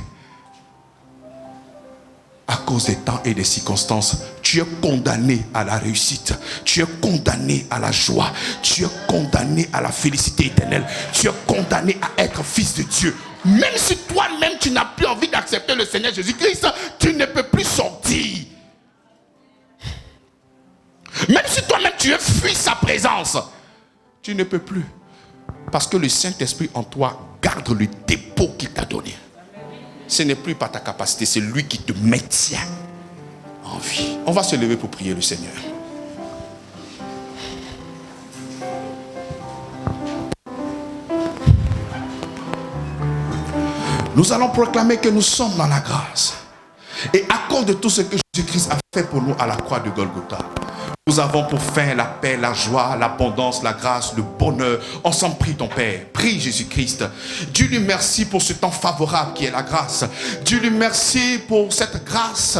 à cause des temps et des circonstances, tu es condamné à la réussite, tu es condamné à la joie, tu es condamné à la félicité éternelle, tu es condamné à être fils de Dieu. Même si toi-même tu n'as plus envie d'accepter le Seigneur Jésus-Christ, tu ne peux plus sortir. Même si toi-même tu es fui sa présence, tu ne peux plus. Parce que le Saint-Esprit en toi garde le dépôt qu'il t'a donné. Ce n'est plus par ta capacité, c'est lui qui te maintient en vie. On va se lever pour prier le Seigneur. Nous allons proclamer que nous sommes dans la grâce. Et à cause de tout ce que Jésus-Christ a fait pour nous à la croix de Golgotha, nous avons pour fin la paix, la joie, l'abondance, la grâce, le bonheur. Ensemble, prie ton Père, prie Jésus-Christ. Dis-lui merci pour ce temps favorable qui est la grâce. Dis-lui merci pour cette grâce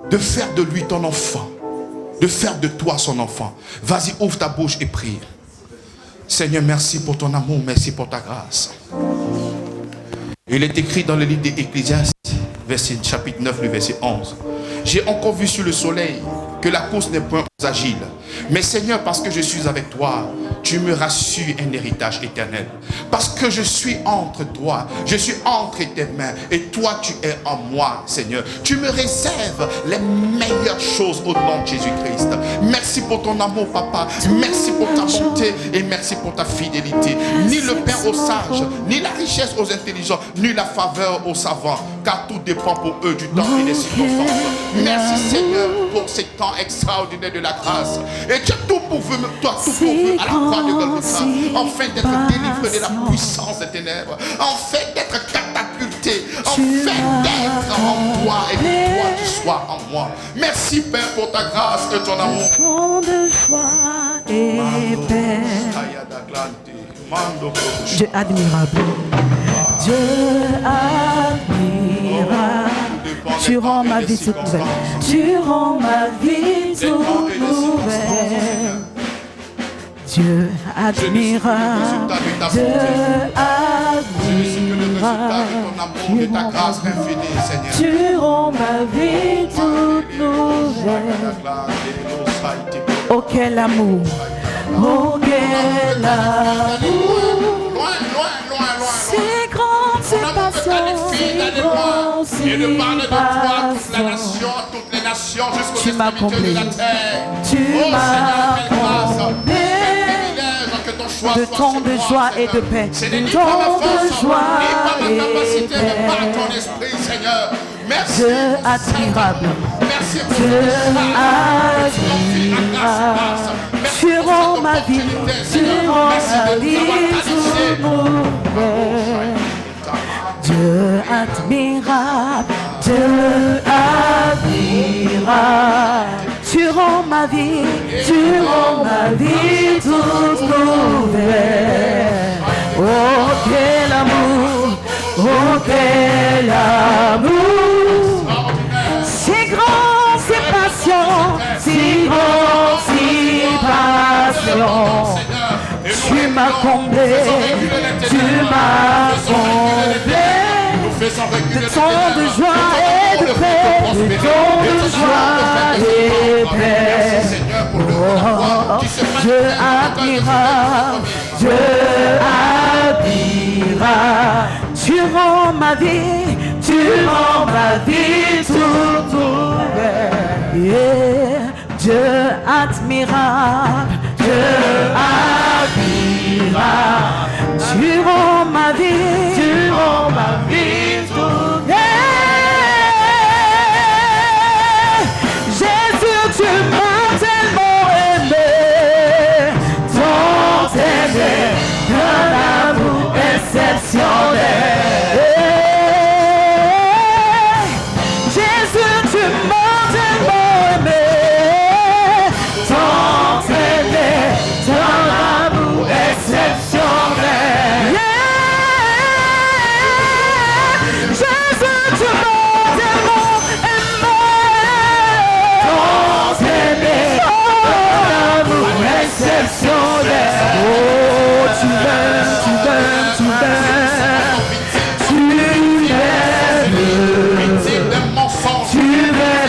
de faire de lui ton enfant, de faire de toi son enfant. Vas-y, ouvre ta bouche et prie. Seigneur, merci pour ton amour, merci pour ta grâce. Il est écrit dans le livre d'Ecclésiaste, chapitre 9, le verset 11. J'ai encore vu sur le soleil que la course n'est point aux agiles. Mais Seigneur, parce que je suis avec toi, tu me rassures un héritage éternel. Parce que je suis entre toi, je suis entre tes mains, et toi tu es en moi, Seigneur. Tu me réserves les meilleures choses au nom de Jésus-Christ. Merci pour ton amour, Papa. Merci pour ta bonté et merci pour ta fidélité. Ni le pain aux sages, ni la richesse aux intelligents, ni la faveur aux savants, car tout dépend pour eux du temps et des circonstances. Merci Seigneur pour ces temps extraordinaires de la grâce. Et tu as tout pourvu, toi tout pourvu à la croix de Golgotha, afin d'être délivré de la puissance des ténèbres, afin d'être catapulté, afin d'être en toi et que toi tu sois en moi. Merci Père pour ta grâce et ton amour.
De foi et paix. Dieu admirable, Dieu admirable, tu rends ma vie toute nouvelle, tu rends ma vie toute nouvelle. Dieu admirable, Dieu admirable, tu rends ma vie toute nouvelle. Oh quel amour, oh quel amour, c'est grand, c'est patient, c'est grand, c'est patient.
Toutes les nations jusqu'aux
Tu m'as
extrémités de la
comblé,
terre.
tu m'as comblé de temps de joie et de paix, de temps de joie et de paix. Dieu admirable, Dieu admirable, tu rends ma vie, tu rends ma vie toute nouvelle. Dieu admirable, Dieu admirable, tu rends ma vie, tu rends ma vie toute nouvelle. Oh quel amour, oh quel amour, c'est grand, c'est patient, c'est grand, c'est patient. Tu m'as comblé, tu m'as comblé de temps de joie et de paix, de temps de joie et de paix. Oh, Dieu admirable, Dieu admirable, tu rends ma vie, tu rends ma vie toute nouvelle. Yeah. Dieu admirable, Dieu admirable,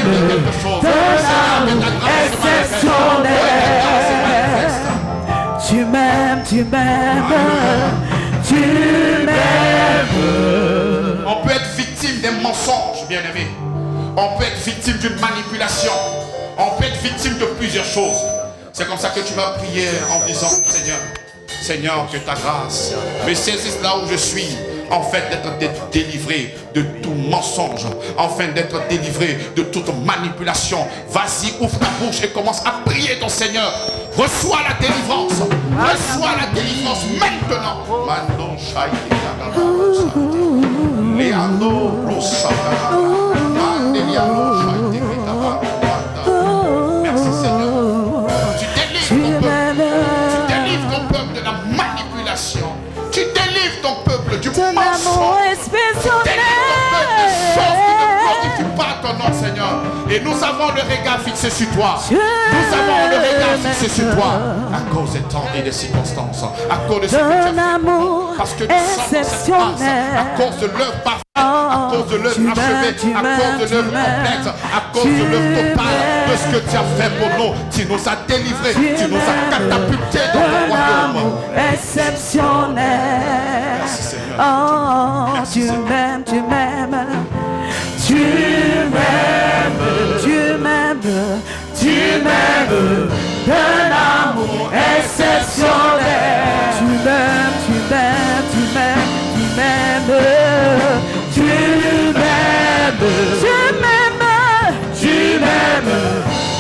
quelque chose.
d'un amour exceptionnel. Tu m'aimes, tu m'aimes, tu m'aimes.
On peut être victime d'un mensonge, bien-aimé. On peut être victime d'une manipulation. On peut être victime de plusieurs choses. C'est comme ça que tu vas prier en disant, Seigneur, Seigneur, que ta grâce me saisisse là où je suis, afin d'être délivré de tout mensonge, afin d'être délivré de toute manipulation. Vas-y, ouvre ta bouche et commence à prier ton Seigneur. Reçois la délivrance. Reçois la délivrance maintenant. Merci Seigneur. Tu délivres ton peuple de la manipulation. Tu délivres ton peuple du mensonge. Tu délivres ton peuple des choses qui ne glorifient pas ton nom, Seigneur. Et nous avons le regard fixé sur toi. Nous avons le regard fixé sur toi. À cause des temps et des circonstances. À cause de ce que tu as fait. Parce que nous sommes dans cette grâce. À cause de l'œuvre parfaite. À cause de l'œuvre achevée. À cause de l'œuvre complète. À cause de l'œuvre totale. De ce que tu as fait pour nous. Tu nous as délivrés. Tu nous as catapultés dans ton royaume.
Exceptionnel.
Merci Seigneur.
Oh,
Merci,
tu
Seigneur.
m'aimes, tu m'aimes. Tu m'aimes, tu m'aimes, tu m'aimes d'un amour exceptionnel. Tu m'aimes, tu m'aimes, tu m'aimes, tu m'aimes, tu m'aimes, tu m'aimes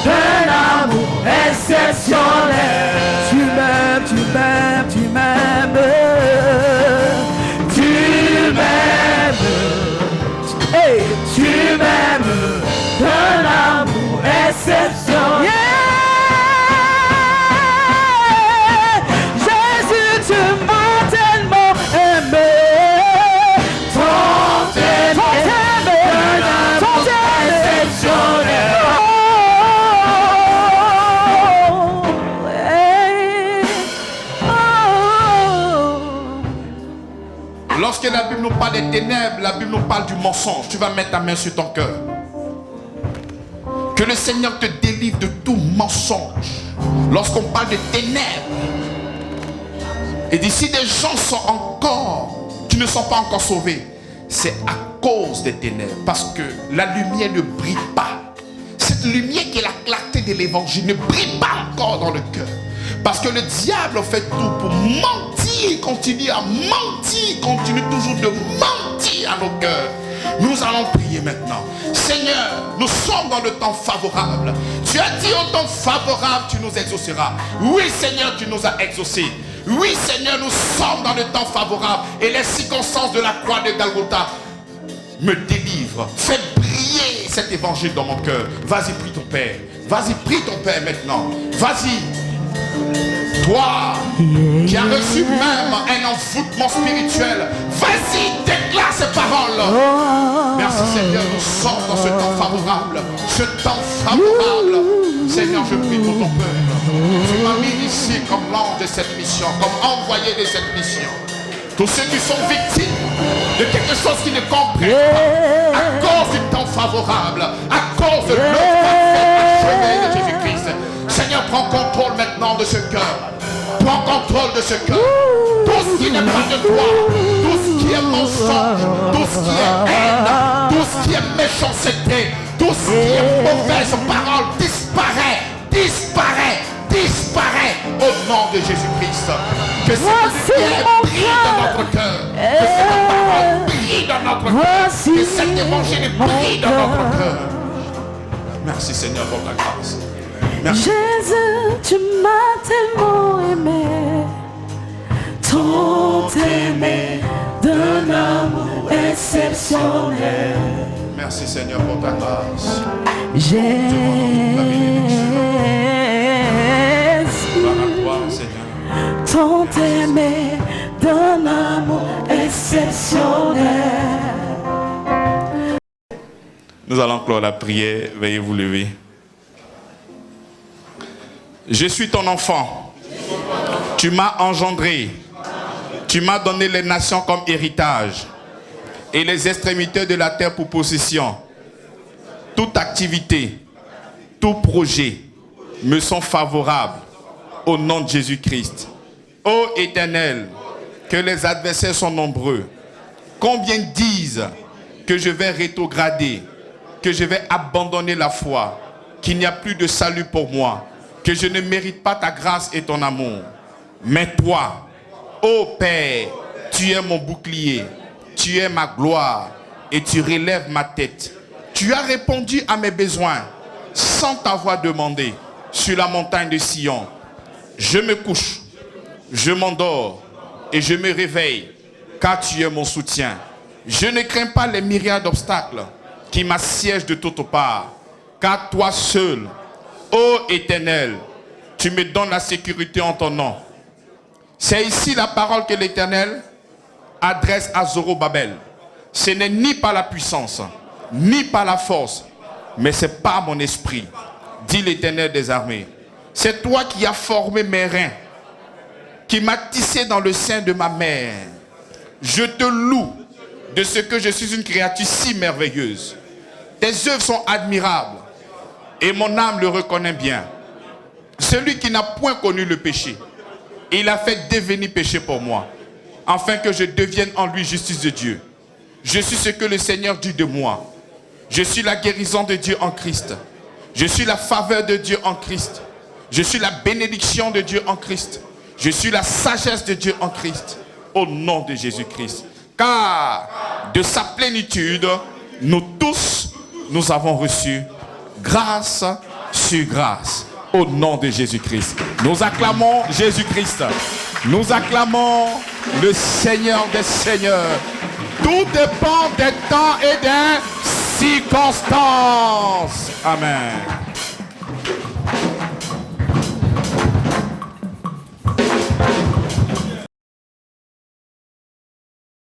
d'un amour exceptionnel. Tu m'aimes, tu m'aimes, tu m'aimes, tu m'aimes. Hey, tu m'aimes d'un amour exceptionnel. Jésus, tu m'as tellement aimé. Tant aimé d'un amour exceptionnel. Oh, hey, oh.
Lorsque la Bible nous parle des ténèbres, la Bible nous parle du mensonge. Tu vas mettre ta main sur ton cœur. Que le Seigneur te délivre de tout mensonge. Lorsqu'on parle de ténèbres, et d'ici des gens qui ne sont pas encore sauvés, c'est à cause des ténèbres. Parce que la lumière ne brille pas. Cette lumière qui est la clarté de l'évangile ne brille pas encore dans le cœur. Parce que le diable fait tout pour mentir, continue à mentir, continue toujours de mentir à nos cœurs. Nous allons prier maintenant. Seigneur, nous sommes dans le temps favorable. Tu as dit au temps favorable, tu nous exauceras. Oui Seigneur, tu nous as exaucés. Oui Seigneur, nous sommes dans le temps favorable. Et les circonstances de la croix de Golgotha me délivrent. Fais briller cet évangile dans mon cœur. Vas-y, prie ton Père. Vas-y, prie ton Père maintenant. Vas-y. Toi qui as reçu même un envoûtement spirituel, vas-y, déclare ces paroles. Merci Seigneur, nous sommes dans ce temps favorable. Ce temps favorable. Seigneur, je prie pour ton peuple. Tu m'as mis ici comme l'ange de cette mission, comme envoyé de cette mission. Tous ceux qui sont victimes de quelque chose qui ne comprennent pas, à cause du temps favorable, à cause de l'œuvre achevée de Jésus-Christ. Seigneur, prends contrôle maintenant de ce cœur. Prends contrôle de ce cœur. Tout ce qui n'est pas de toi, tout ce qui est mensonge, tout ce qui est haine, tout ce qui est méchanceté, tout ce qui est mauvaise parole disparaît, disparaît, disparaît au nom de Jésus-Christ. Que cette lumière brille dans notre cœur, que cette parole brille dans notre cœur, que cet évangile brille dans notre cœur. Merci Seigneur pour ta grâce. Merci.
Jésus, tu m'as tellement aimé, tant aimé d'un amour exceptionnel.
Merci Seigneur pour ta grâce.
Jésus,
Gloire à toi Seigneur.
tant aimé d'un amour exceptionnel.
Nous allons clore la prière. Veuillez vous lever. Je suis ton enfant. Tu m'as engendré. Tu m'as donné les nations comme héritage et les extrémités de la terre pour possession. toute activité, tout projet me sont favorables au nom de Jésus-Christ. Ô Éternel, que les adversaires sont nombreux. Combien disent que je vais rétrograder, que je vais abandonner la foi, qu'il n'y a plus de salut pour moi, que je ne mérite pas ta grâce et ton amour. Mais toi, ô Père, tu es mon bouclier, tu es ma gloire et tu relèves ma tête. Tu as répondu à mes besoins sans t'avoir demandé sur la montagne de Sion. Je me couche, je m'endors et je me réveille car tu es mon soutien. Je ne crains pas les myriades d'obstacles qui m'assiègent de toutes parts, car toi seul, ô Éternel, tu me donnes la sécurité en ton nom. C'est ici la parole que l'Éternel adresse à Zorobabel. Ce n'est ni par la puissance, ni par la force, mais c'est par mon esprit, dit l'Éternel des armées. C'est toi qui as formé mes reins, qui m'as tissé dans le sein de ma mère. Je te loue de ce que je suis une créature si merveilleuse. Tes œuvres sont admirables et mon âme le reconnaît bien. Celui qui n'a point connu le péché, il a fait devenir péché pour moi, afin que je devienne en lui justice de Dieu. Je suis ce que le Seigneur dit de moi. Je suis la guérison de Dieu en Christ. Je suis la faveur de Dieu en Christ. Je suis la bénédiction de Dieu en Christ. Je suis la sagesse de Dieu en Christ. Au nom de Jésus-Christ. Car de sa plénitude, nous tous, nous avons reçu grâce sur grâce. Au nom de Jésus-Christ. Nous acclamons Jésus-Christ. Nous acclamons le Seigneur des Seigneurs. Tout dépend des temps et des circonstances. Amen.